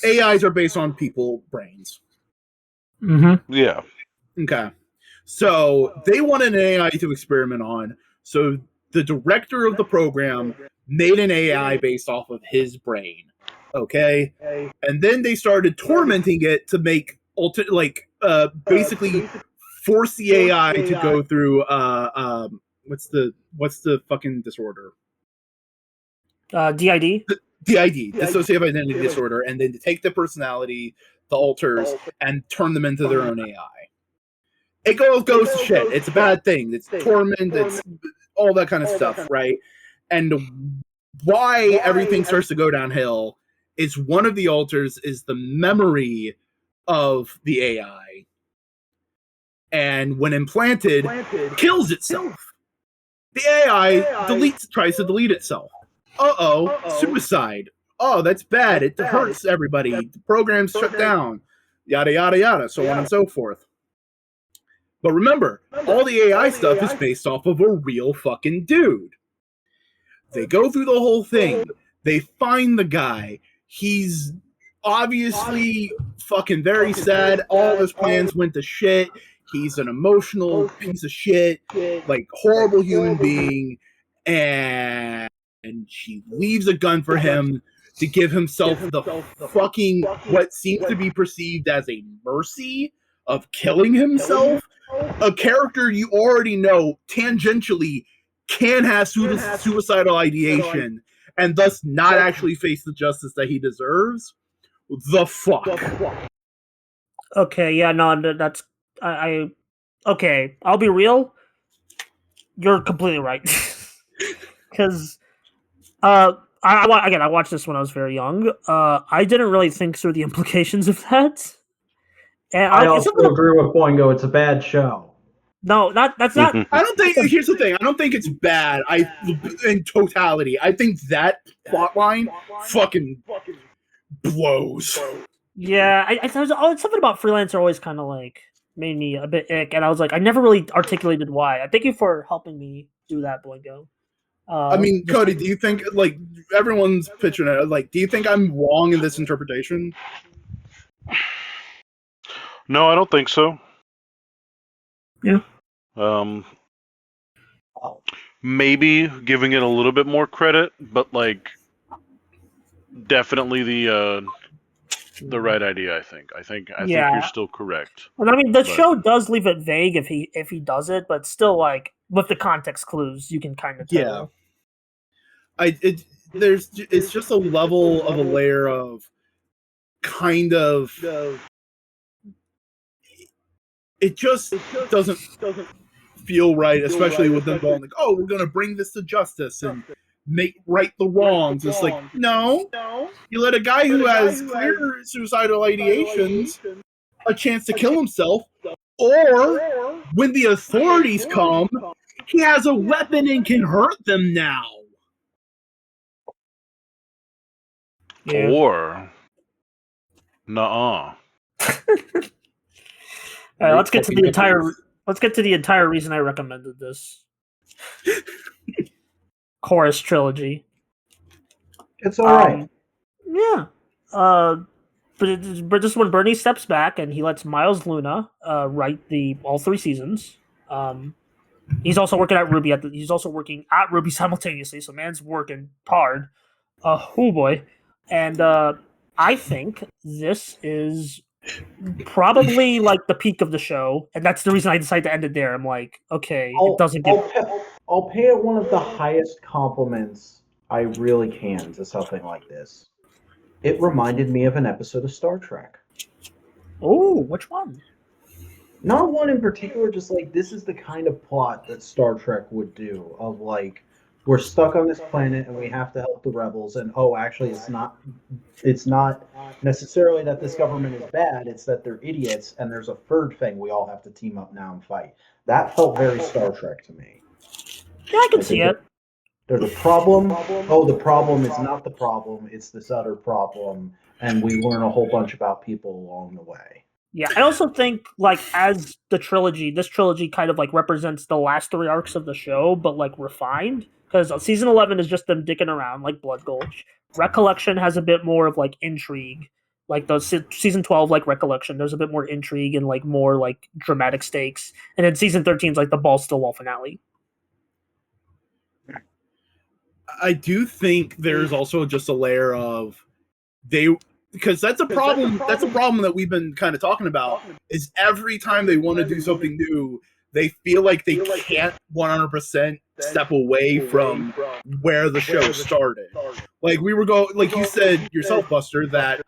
AIs are based on people brains. Mm-hmm. Yeah. Okay. So they wanted an AI to experiment on, so the director of the program made an AI based off of his brain. Okay, and then they started tormenting it to make basically force the AI to go through what's the fucking disorder? DID. DID, dissociative identity disorder, and then to take the personality, the alters, and turn them into their own AI. It goes to shit. It's a bad thing. It's torment. It's all that kind of stuff, right? And why everything starts to go downhill is one of the alters is the memory of the AI. And when implanted, kills itself. The AI tries to delete itself. Suicide. Oh, that's bad. It hurts everybody. The program's shut down. Yada, yada, yada, so on and so forth. But remember, all the AI stuff is based off of a real fucking dude. They go through the whole thing. They find the guy. He's obviously fucking very sad. All his plans went to shit. He's an emotional piece of shit, horrible human being. And she leaves a gun for him to give himself the fucking, what seems to be perceived as a mercy of killing himself. A character you already know tangentially can have suicidal ideation and thus not actually face the justice that he deserves. The fuck? Okay, yeah, no, that's... Okay, I'll be real. You're completely right. Because, I watched this when I was very young. I didn't really think through the implications of that. And I also agree with Boingo. It's a bad show. No, that's not. I don't think. Here's the thing. I don't think it's bad. In totality, I think that plotline fucking blows. Yeah, I something about Freelancer always kind of made me a bit ick, and I was like, I never really articulated why. I thank you for helping me do that, Boingo. I mean, Cody, do you think like everyone's pitching it? Like, do you think I'm wrong in this interpretation? No, I don't think so. Yeah. Maybe giving it a little bit more credit, but like definitely the right idea. I think you're still correct. Well, I mean, the show does leave it vague if he does it, but still, like with the context clues, you can kind of tell. Yeah, it's just a level of a layer of kind of. It just doesn't feel right, especially with them going like, "Oh, we're gonna bring this to justice and make right the wrongs." It's like, no, you let a guy who has clear suicidal ideations a chance to kill himself, or when the authorities come, he has a weapon and can hurt them now. Yeah. Or, nuh-uh. All right, let's get to the entire reason I recommended this Chorus trilogy. It's all right. Yeah. But this is when Bernie steps back and he lets Miles Luna write all 3 seasons. He's also working at Ruby simultaneously, so man's working hard. Oh boy. And I think this is probably like the peak of the show, and that's the reason I decided to end it there. I'm like, okay, it doesn't get. I'll pay it one of the highest compliments I really can to something like this. It reminded me of an episode of Star Trek. Oh, which one? Not one in particular, just like this is the kind of plot that Star Trek would do. Of like, we're stuck on this planet and we have to help the rebels, and actually it's not necessarily that this government is bad, it's that they're idiots, and there's a third thing we all have to team up now and fight. That felt very Star Trek to me. Yeah, I can see it. There's a problem. The problem is not the problem, it's this other problem, and we learn a whole bunch about people along the way. Yeah, I also think, like, as this trilogy kind of, like, represents the last 3 arcs of the show, but, like, refined. Because season 11 is just them dicking around, like Blood Gulch. Recollection has a bit more of, like, intrigue. Like, the season 12, like, Recollection, there's a bit more intrigue and, like, more, like, dramatic stakes. And then season 13 is, like, the balls to the wall finale. I do think there's also just a layer of because that's a problem. That's a problem that we've been kind of talking about. Is every time they want to do something new, they feel like they can't 100% step away from where the show started. Like like you said yourself, Buster, that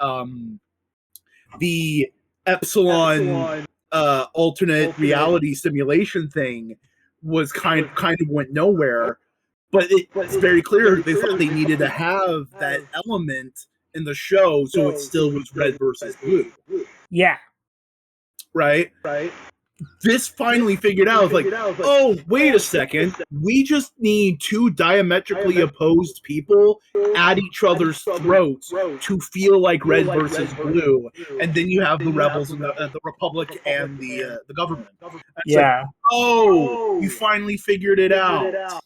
the Epsilon alternate reality simulation thing was kind of went nowhere. But it's very clear they thought they needed to have that element in the show so it still was red versus blue. Yeah. Right? This finally figured out, like, oh, wait a second. We just need 2 diametrically opposed people at each other's throats to feel like red versus blue. And then you have the rebels and the Republic and the government. Yeah. Like, you finally figured it out.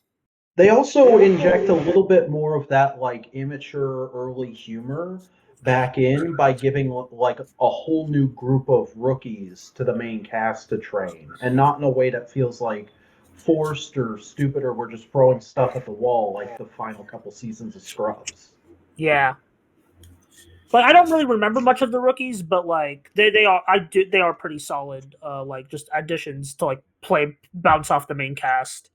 They also inject a little bit more of that, like, immature early humor back in by giving, like, a whole new group of rookies to the main cast to train, and not in a way that feels like forced or stupid or we're just throwing stuff at the wall like the final couple seasons of Scrubs. Yeah. Like, I don't really remember much of the rookies, but, like, they are pretty solid, like, just additions to, like, bounce off the main cast.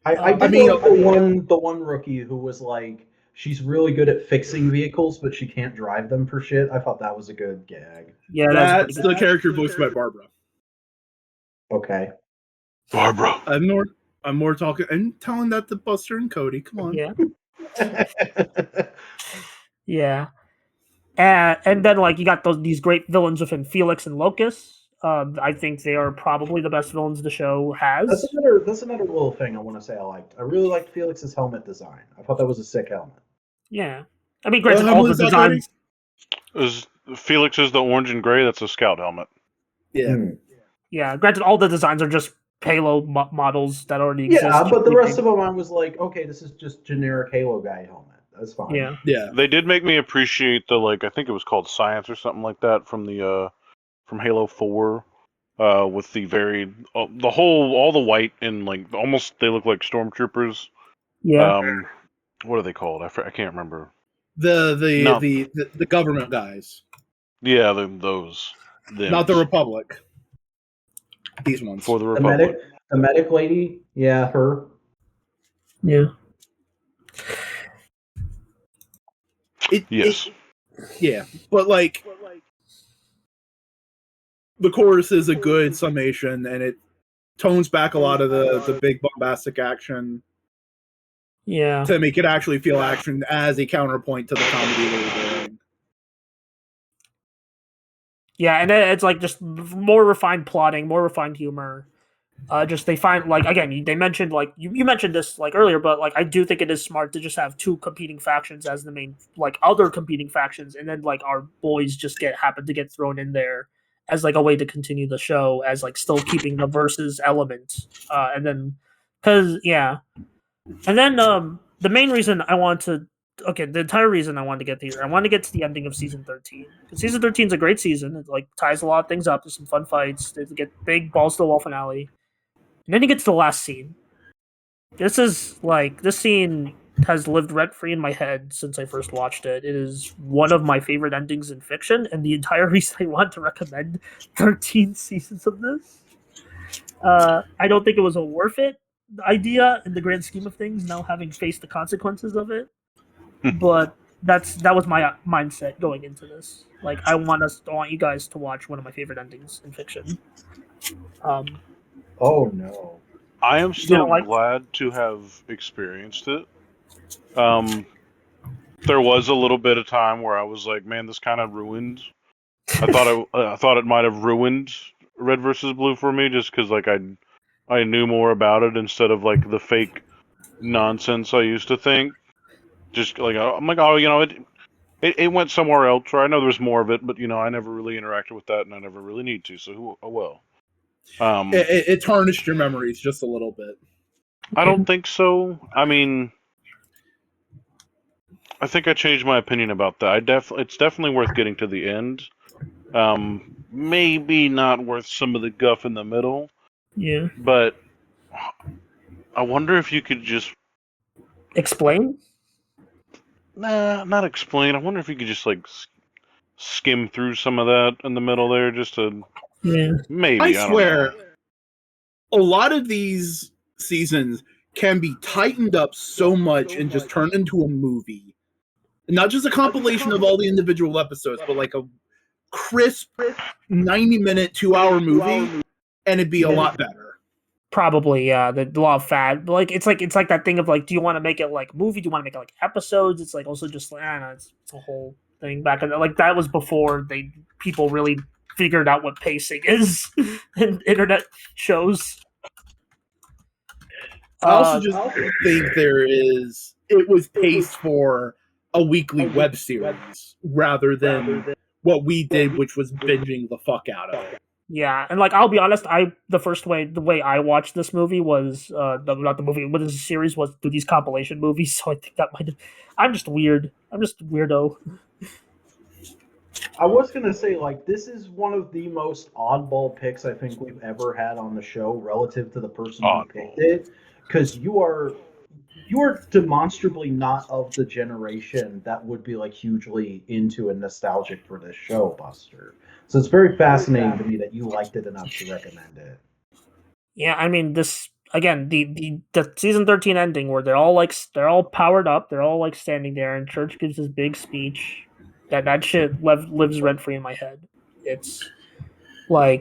I mean, the one rookie who was like, she's really good at fixing vehicles, but she can't drive them for shit. I thought that was a good gag. Yeah, that's the character voiced by Barbara. Okay, Barbara. I'm more talking and telling that to Buster and Cody. Come on. Yeah. Yeah. And then, like, you got these great villains within Felix and Locust. I think they are probably the best villains the show has. That's another little thing I want to say I liked. I really liked Felix's helmet design. I thought that was a sick helmet. Yeah. I mean, granted, all the designs... Felix is the orange and gray. That's a scout helmet. Yeah. Yeah, granted, all the designs are just Halo models that already exist. Yeah, but the rest of them, I was like, okay, this is just generic Halo guy helmet. That's fine. Yeah. They did make me appreciate the I think it was called Science or something like that from the from Halo 4. With the very all the white and like almost they look like stormtroopers. Yeah. What are they called? I can't remember. The government guys. Yeah, those. Not the Republic. These ones. For the Republic. The medic lady, yeah, her. Yeah. Yes. Yeah, but like the chorus is a good summation, and it tones back a lot of the big bombastic action. Yeah. To make it actually feel action as a counterpoint to the comedy they were doing. Yeah, and it's like just more refined plotting, more refined humor. Just they find like again they mentioned like you mentioned this like earlier, but like I do think it is smart to just have two competing factions as the main like other competing factions, and then like our boys just happen to get thrown in there as like a way to continue the show as like still keeping the versus element. And then because and then the main reason I want to the entire reason I wanted to get here, I want to get to the ending of season 13. Because season 13 is a great season. It like ties a lot of things up. There's some fun fights. They get big balls to the wall finale. And then you get to the last scene. This scene has lived rent-free in my head since I first watched it. It is one of my favorite endings in fiction, and the entire reason I want to recommend 13 seasons of this. I don't think it was a worth it idea in the grand scheme of things, now having faced the consequences of it. But that was my mindset going into this. Like, I want you guys to watch one of my favorite endings in fiction. Oh no! I am still glad to have experienced it. There was a little bit of time where I was like, "Man, this kind of ruined." I thought it might have ruined Red versus Blue for me, just because like I knew more about it instead of like the fake nonsense I used to think. Just like I'm like, oh, it went somewhere else. Or I know there's more of it, but I never really interacted with that, and I never really need to. So well. It tarnished your memories just a little bit. I don't think so. I mean, I think I changed my opinion about that. It's definitely worth getting to the end. Maybe not worth some of the guff in the middle. Yeah. But I wonder if you could just explain. Nah, not explain. I wonder if you could just like skim through some of that in the middle there, just to maybe. I swear, a lot of these seasons can be tightened up so much and just turned into a movie. Not just a compilation of all the individual episodes, but like a crisp 90-minute, 2-hour movie, and it'd be a lot better. Probably, yeah. The law of fat, but like it's like that thing of like, do you want to make it like movie? Do you want to make it like episodes? It's like also just like, I don't know, it's a whole thing back in like that was before people really figured out what pacing is in internet shows. I also just think it was paced for a weekly web series rather than what we did, which was binging the fuck out of it. Yeah, and like I'll be honest, the way I watched this movie was not the movie, but this series was through these compilation movies. So I think that might have. I'm just weird. I'm just a weirdo. I was gonna say, like, this is one of the most oddball picks I think we've ever had on the show relative to the person who picked it, because you are demonstrably not of the generation that would be like hugely into and nostalgic for this show, Buster. So it's very fascinating to me that you liked it enough to recommend it. Yeah, I mean, this again, the season 13 ending where they're all powered up, they're all like standing there, and Church gives this big speech. That shit lives rent free in my head. It's here's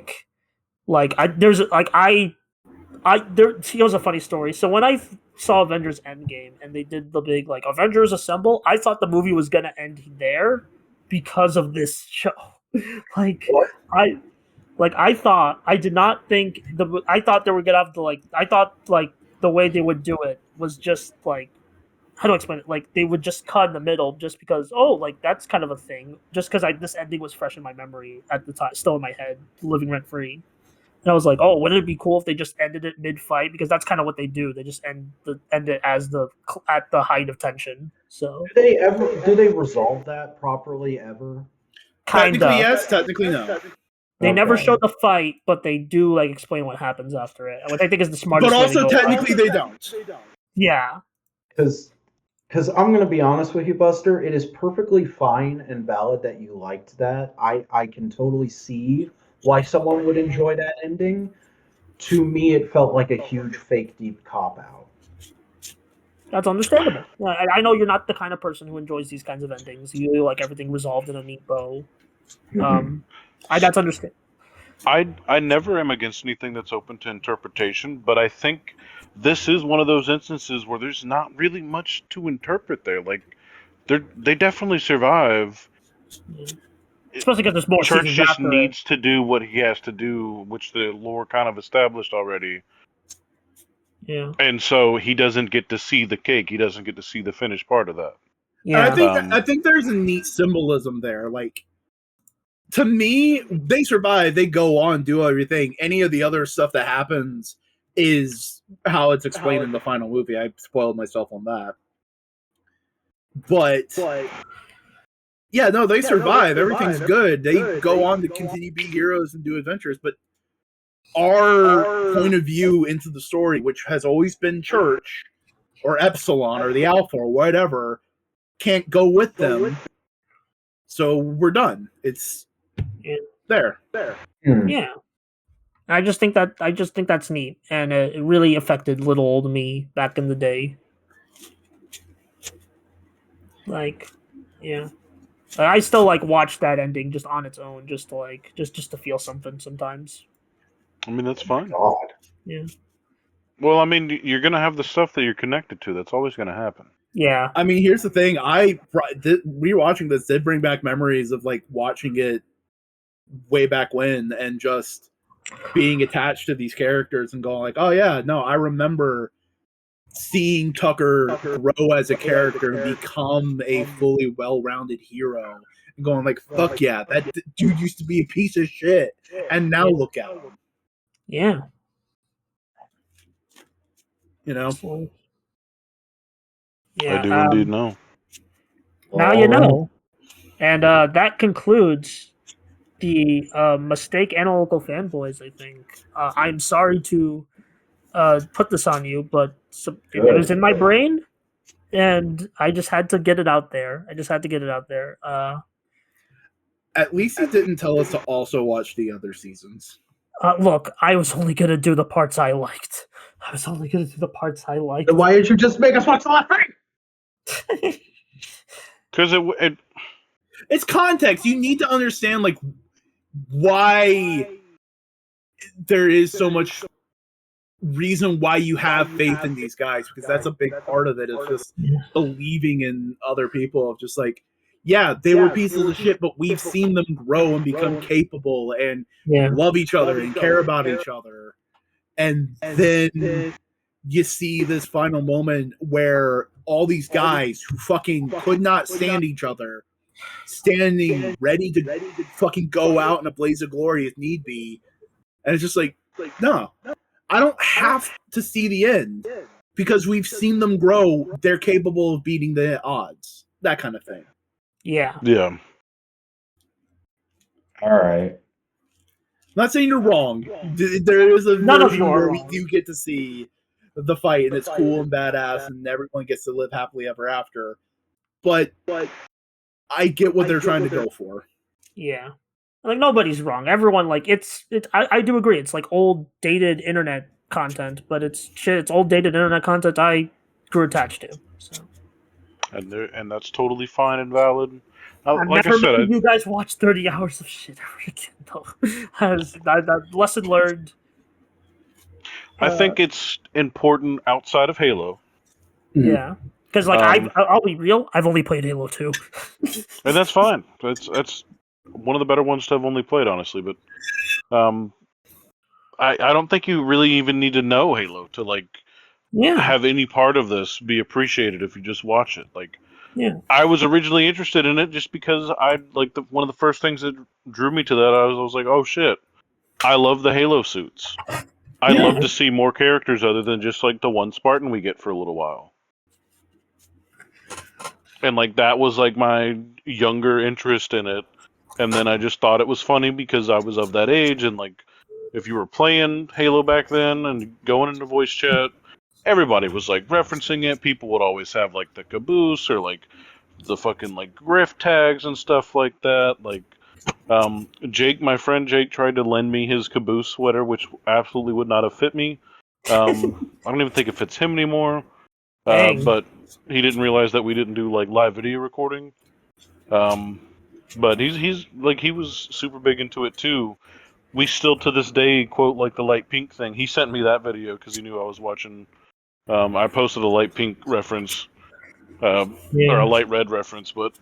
a funny story. So when I saw Avengers Endgame and they did the big like Avengers Assemble, I thought the movie was gonna end there because of this show. I thought they were gonna have to I thought the way they would do it was just like, how do I explain it? Like they would just cut in the middle just because that's kind of a thing. Just because this ending was fresh in my memory at the time, still in my head, living rent free. And I was like, oh, wouldn't it be cool if they just ended it mid-fight? Because that's kind of what they do. They just end it as at the height of tension. So Do they resolve that properly ever? Technically kinda. yes, technically no. They never Okay. show the fight, but they do like explain what happens after it, which I think is the smartest. But way to also go about it. technically they don't. Yeah. Because I'm going to be honest with you, Buster, it is perfectly fine and valid that you liked that. I can totally see why someone would enjoy that ending. To me, it felt like a huge fake deep cop out. That's understandable. I know you're not the kind of person who enjoys these kinds of endings. You like everything resolved in a neat bow. That's understandable. I never am against anything that's open to interpretation, but I think this is one of those instances where there's not really much to interpret there. Like, they definitely survive. Especially because there's more Church seasons just after needs to do what he has to do, which the lore kind of established already. Yeah. And so he doesn't get to see the cake. He doesn't get to see the finished part of that. Yeah. I think there's a neat symbolism there. Like, to me, they survive, they go on, do everything. Any of the other stuff that happens is how it's explained in the final movie. I spoiled myself on that. But yeah, no, they survive. Everything's good. They go on to continue being heroes and do adventures. But our point of view into the story, which has always been Church or Epsilon or the Alpha or whatever, can't go with them. So we're done. It's there. Yeah. I just think that's neat, and it really affected little old me back in the day. Like, yeah, I still like watch that ending just on its own, just to like just to feel something sometimes. I mean, that's fine. God. Yeah. Well, I mean, you're gonna have the stuff that you're connected to. That's always gonna happen. Yeah. I mean, here's the thing. Rewatching this did bring back memories of like watching it way back when and just being attached to these characters and going like, oh yeah, no, I remember seeing Tucker grow as a character and become a fully well-rounded hero and going like, fuck yeah, that dude used to be a piece of shit and now look at him. Yeah. You know? So, yeah. I do indeed know. Now you know. And that concludes the Mistake Analytical Fanboys, I think. I'm sorry to put this on you, but it was in my brain, and I just had to get it out there. At least he didn't tell us to also watch the other seasons. Look, I was only going to do the parts I liked. Then why did you just make us watch the last thing? Because it's context. You need to understand like why there is so much reason why you have faith in these guys, because that's a big part of it. It's just believing in other people of just like, yeah, they were pieces of shit, but we've seen them grow and become capable and love each other and care about each other. And then you see this final moment where all these guys who fucking could not stand each other, standing ready to fucking go out in a blaze of glory if need be. And it's just like, no, I don't have to see the end because we've seen them grow. They're capable of beating the odds. That kind of thing. Yeah. Yeah. All right. I'm not saying you're wrong. There is a version where we do get to see the fight, and it's cool and badass, and everyone gets to live happily ever after. But I get what they're trying to go for. Yeah. Like, nobody's wrong. Everyone, like, I do agree. It's like old, dated internet content, but it's old, dated internet content I grew attached to. So. And that's totally fine and valid. I've Like never I said, made you guys watch 30 hours of shit ever again, though. That lesson learned. I think it's important outside of Halo. Yeah. Because, like, I'll be real, I've only played Halo 2. And that's fine. That's one of the better ones to have only played, honestly. But I don't think you really even need to know Halo to, like, have any part of this be appreciated if you just watch it. Like, I was originally interested in it just because one of the first things that drew me to that, I was like, oh shit, I love the Halo suits. I'd love to see more characters other than just like the one Spartan we get for a little while. And like that was like my younger interest in it. And then I just thought it was funny because I was of that age, and like if you were playing Halo back then and going into voice chat, everybody was like referencing it. People would always have like the caboose or like the fucking like grift tags and stuff like that. Like Jake, my friend Jake, tried to lend me his caboose sweater, which absolutely would not have fit me. I don't even think it fits him anymore. But he didn't realize that we didn't do like live video recording. But he's like he was super big into it too. We still to this day quote like the light pink thing. He sent me that video because he knew I was watching. I posted a light pink reference or a light red reference, but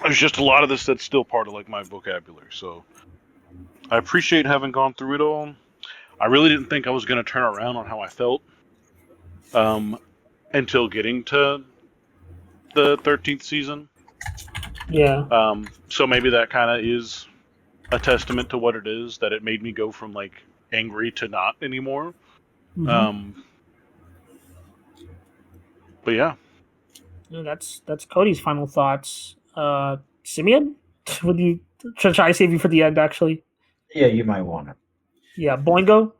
there's just a lot of this that's still part of like my vocabulary. So I appreciate having gone through it all. I really didn't think I was going to turn around on how I felt until getting to the 13th season. Yeah. So maybe that kind of is a testament to what it is, that it made me go from like angry to not anymore. Mm-hmm. But yeah. That's Cody's final thoughts. Simeon, should I save you for the end? Actually, Yeah, you might want it. Yeah, Boingo.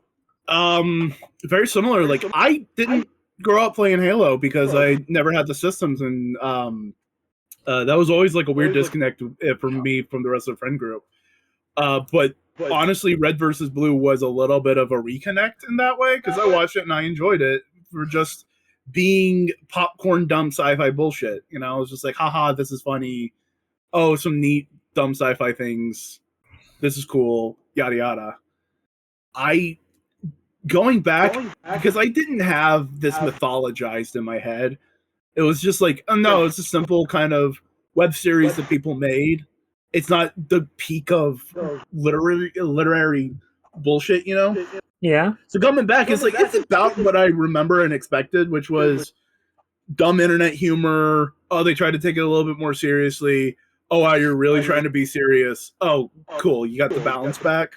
Very similar. Like I didn't grow up playing Halo because I never had the systems, and that was always like a weird disconnect for me from the rest of the friend group. But honestly, Red versus Blue was a little bit of a reconnect in that way because I watched it and I enjoyed it for just being popcorn dumb sci-fi bullshit. You know, I was just like, haha, this is funny. Oh, some neat dumb sci-fi things. This is cool. Yada yada. Going back because I didn't have this mythologized in my head. It was just like, oh no, it's a simple kind of web series that people made. It's not the peak of literary bullshit, you know? Yeah. So coming back, it's like it's about what I remember and expected, which was dumb internet humor. Oh, they tried to take it a little bit more seriously. Oh, wow, you're really trying to be serious. Oh, cool, you got the balance back.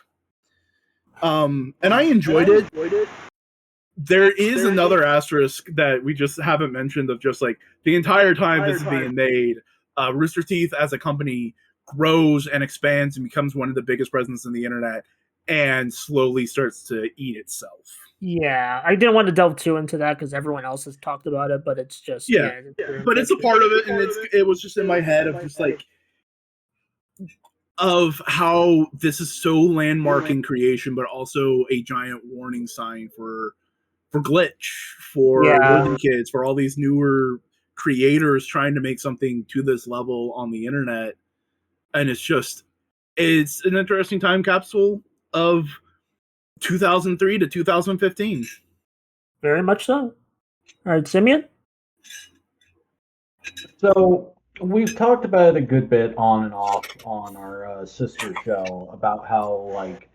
And I enjoyed it. There is another asterisk that we just haven't mentioned of just like the entire time this is being made, Rooster Teeth as a company grows and expands and becomes one of the biggest presence in the internet and slowly starts to eat itself. Yeah, I didn't want to delve too into that because everyone else has talked about it, but it's just but it's a part of it, and it was just in my head of just like of how this is so landmark in creation, but also a giant warning sign for glitch, for Golden Kids, for all these newer creators trying to make something to this level on the internet. And it's an interesting time capsule of 2003 to 2015. Very much so. All right, Simeon? So we've talked about it a good bit on and off on our sister show about how like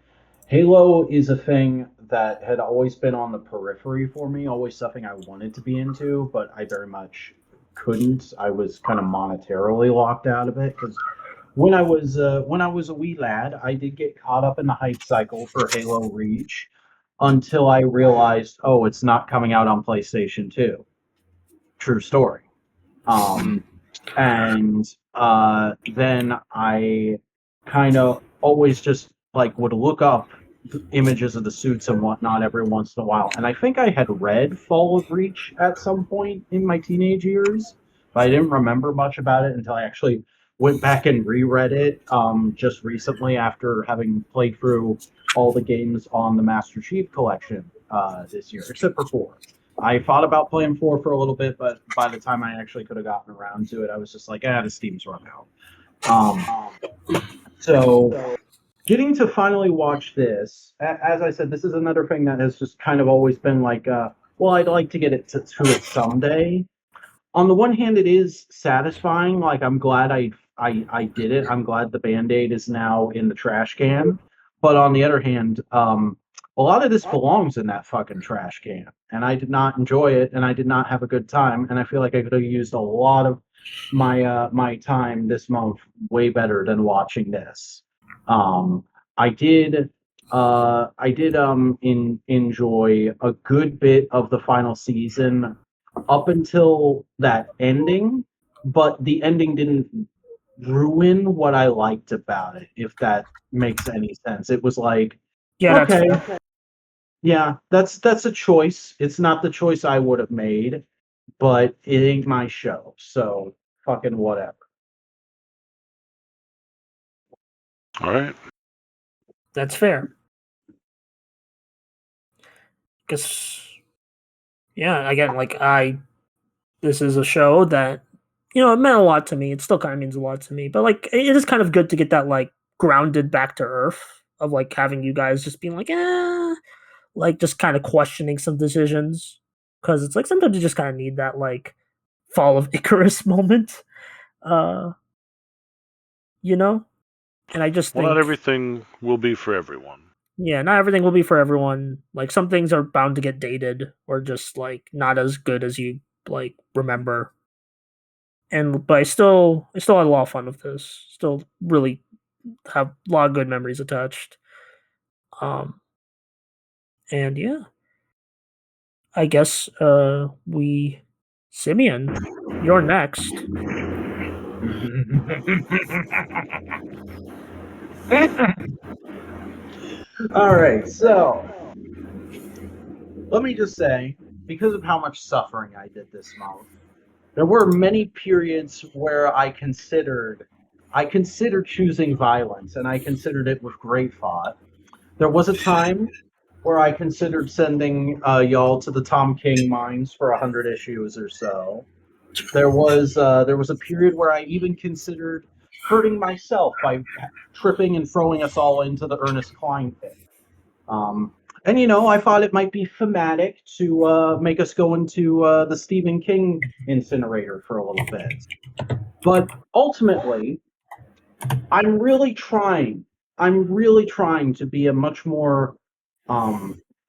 Halo is a thing that had always been on the periphery for me, always something I wanted to be into, but I very much couldn't. I was kind of monetarily locked out of it because when I was a wee lad, I did get caught up in the hype cycle for Halo Reach until I realized, oh, it's not coming out on PlayStation 2. True story. And then I kind of always just like would look up images of the suits and whatnot every once in a while. And I think I had read Fall of Reach at some point in my teenage years, but I didn't remember much about it until I actually went back and reread it just recently after having played through all the games on the Master Chief Collection this year, except for 4. I thought about playing 4 for a little bit, but by the time I actually could have gotten around to it, I was just like, the Steam's run out. So getting to finally watch this, as I said, this is another thing that has just kind of always been like, well, I'd like to get it to it someday. On the one hand, it is satisfying. Like, I'm glad I did it. I'm glad the Band-Aid is now in the trash can. But on the other hand, a lot of this belongs in that fucking trash can. And I did not enjoy it, and I did not have a good time. And I feel like I could have used a lot of my time this month way better than watching this. I did I did enjoy a good bit of the final season up until that ending, but the ending didn't ruin what I liked about it, if that makes any sense. It was like, Yeah, that's okay, fair. yeah, that's a choice. It's not the choice I would have made, but it ain't my show, so fucking whatever. All right. That's fair. Because, yeah, again, like, this is a show that, it meant a lot to me. It still kind of means a lot to me. But, like, it is kind of good to get that, like, grounded back to earth of, like, having you guys just being like, like, just kind of questioning some decisions. Because it's like sometimes you just kind of need that, like, fall of Icarus moment. Uh, you know? And I just Well, not think, everything will be for everyone. yeah, not everything will be for everyone. Like, some things are bound to get dated or just, like, not as good as you, like, remember. But I still had a lot of fun with this. Still really have a lot of good memories attached. And yeah, I guess Simeon, you're next. All right, so let me just say, because of how much suffering I did this month, there were many periods where I considered choosing violence, and I considered it with great thought. There was a time where I considered sending y'all to the Tom King mines for 100 issues or so. There was a period where I even considered hurting myself by tripping and throwing us all into the Ernest Klein pit. Um, and I thought it might be thematic to make us go into the Stephen King incinerator for a little bit. But ultimately, I'm really trying. I'm really trying to be a much more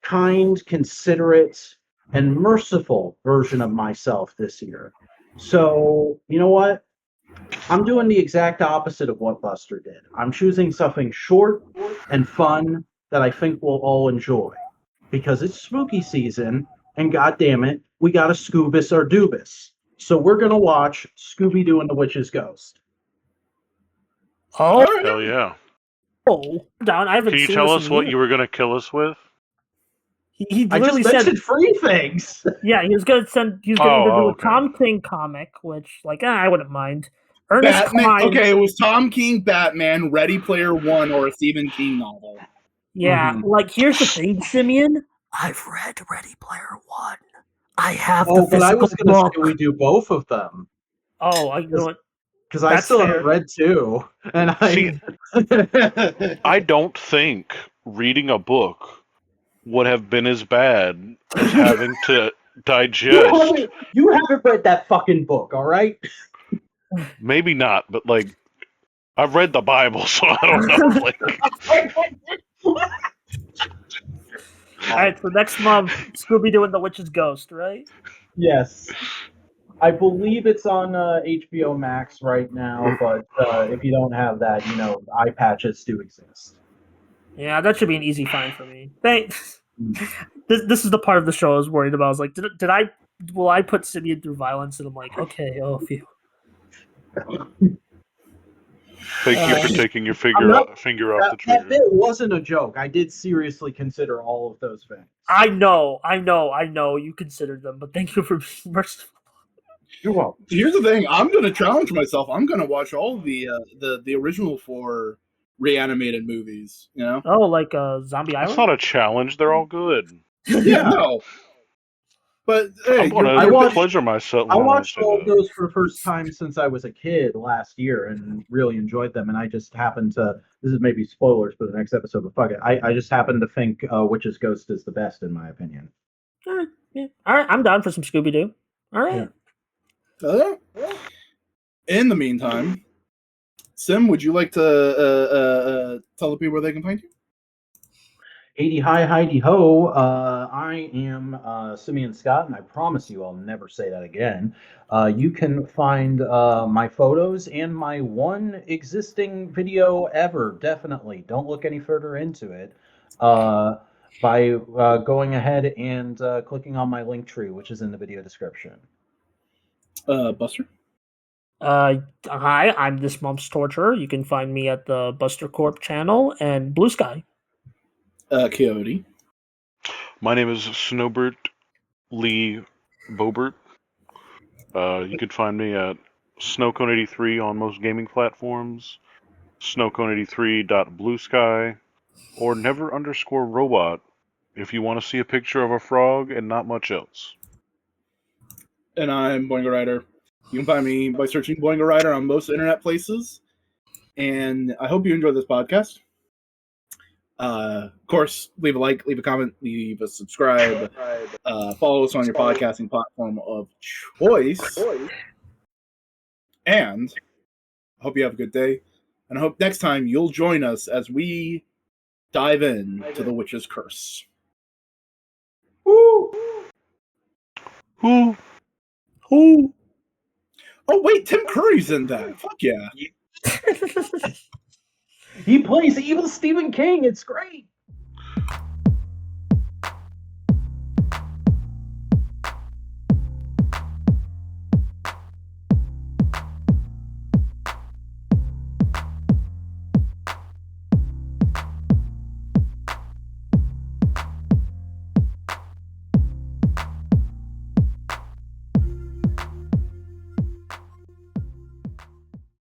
kind, considerate, and merciful version of myself this year. So, you know what? I'm doing the exact opposite of what Buster did. I'm choosing something short and fun that I think we'll all enjoy. Because it's spooky season, and god damn it, we got a Scoobus or Doobus. So we're gonna watch Scooby-Doo and the Witch's Ghost. Oh, All right. Hell yeah. down. I haven't Can you seen tell this us in what years. you were going to kill us with? He I literally just said, mentioned three things. yeah, he was gonna either do a Okay. Tom King comic, which, like, I wouldn't mind. Ernest Batman. Cline, Okay, it was Tom King, Batman, Ready Player One, or a Stephen King novel. yeah. Mhm. Like, here's the thing, Simeon. I've read Ready Player One. I have the Oh, but I physical was gonna say book. we do both of them Oh, you know what? because I That's still fair. haven't read two, and See, I don't think reading a book would have been as bad as having to digest. you haven't read that fucking book, all right? Maybe not, but like I've read the Bible, so I don't know. Like, All right, so next month, Scooby Doo and the Witch's Ghost, right? Yes. I believe it's on HBO Max right now, but if you don't have that, eye patches do exist. Yeah, that should be an easy find for me. Thanks. This is the part of the show I was worried about. I was like, will I put Simeon through violence? And I'm like, okay, phew. thank you for taking your I'm not- finger off the that trigger. bit wasn't a joke. I did seriously consider all of those things. I know. You considered them, but thank you for being merciful. You're welcome. Here's the thing: I'm going to challenge myself. I'm going to watch all the original 4 reanimated movies. You know? Oh, like Zombie That's Island? not a challenge. They're all good. Yeah, no. But hey, I'm going I to watched- pleasure myself. I when watched say all of that. those for the first time since I was a kid last year and really enjoyed them. And I just happened to, this is maybe spoilers for the next episode, but fuck it. I just happened to think Witch's Ghost is the best, in my opinion. All right, yeah. All right, I'm down for some Scooby Doo. All right. in the meantime, Sim, would you like to tell the people where they can find you? 80 hi, Heidi ho. I am Simeon Scott, and I promise you I'll never say that again. You can find my photos and my one existing video ever, definitely. Don't look any further into it, by going ahead and clicking on my link tree, which is in the video description. Buster? Hi, I'm This Month's Torturer. You can find me at the Buster Corp channel and Bluesky. Coyote? My name is Snowbert Lee Bobert. You can find me at Snowcone83 on most gaming platforms, snowcone83.bluesky, or never_robot if you want to see a picture of a frog and not much else. And I'm Boingo Rider. You can find me by searching Boingo Rider on most internet places. And I hope you enjoyed this podcast. Of course, leave a like, leave a comment, leave a subscribe. Follow us on your podcasting platform of choice. And I hope you have a good day. And I hope next time you'll join us as we dive in to the Witch's Curse. Woo! Who? Who? Oh, wait, Tim Curry's in that. Fuck yeah. He plays evil Stephen King. It's great.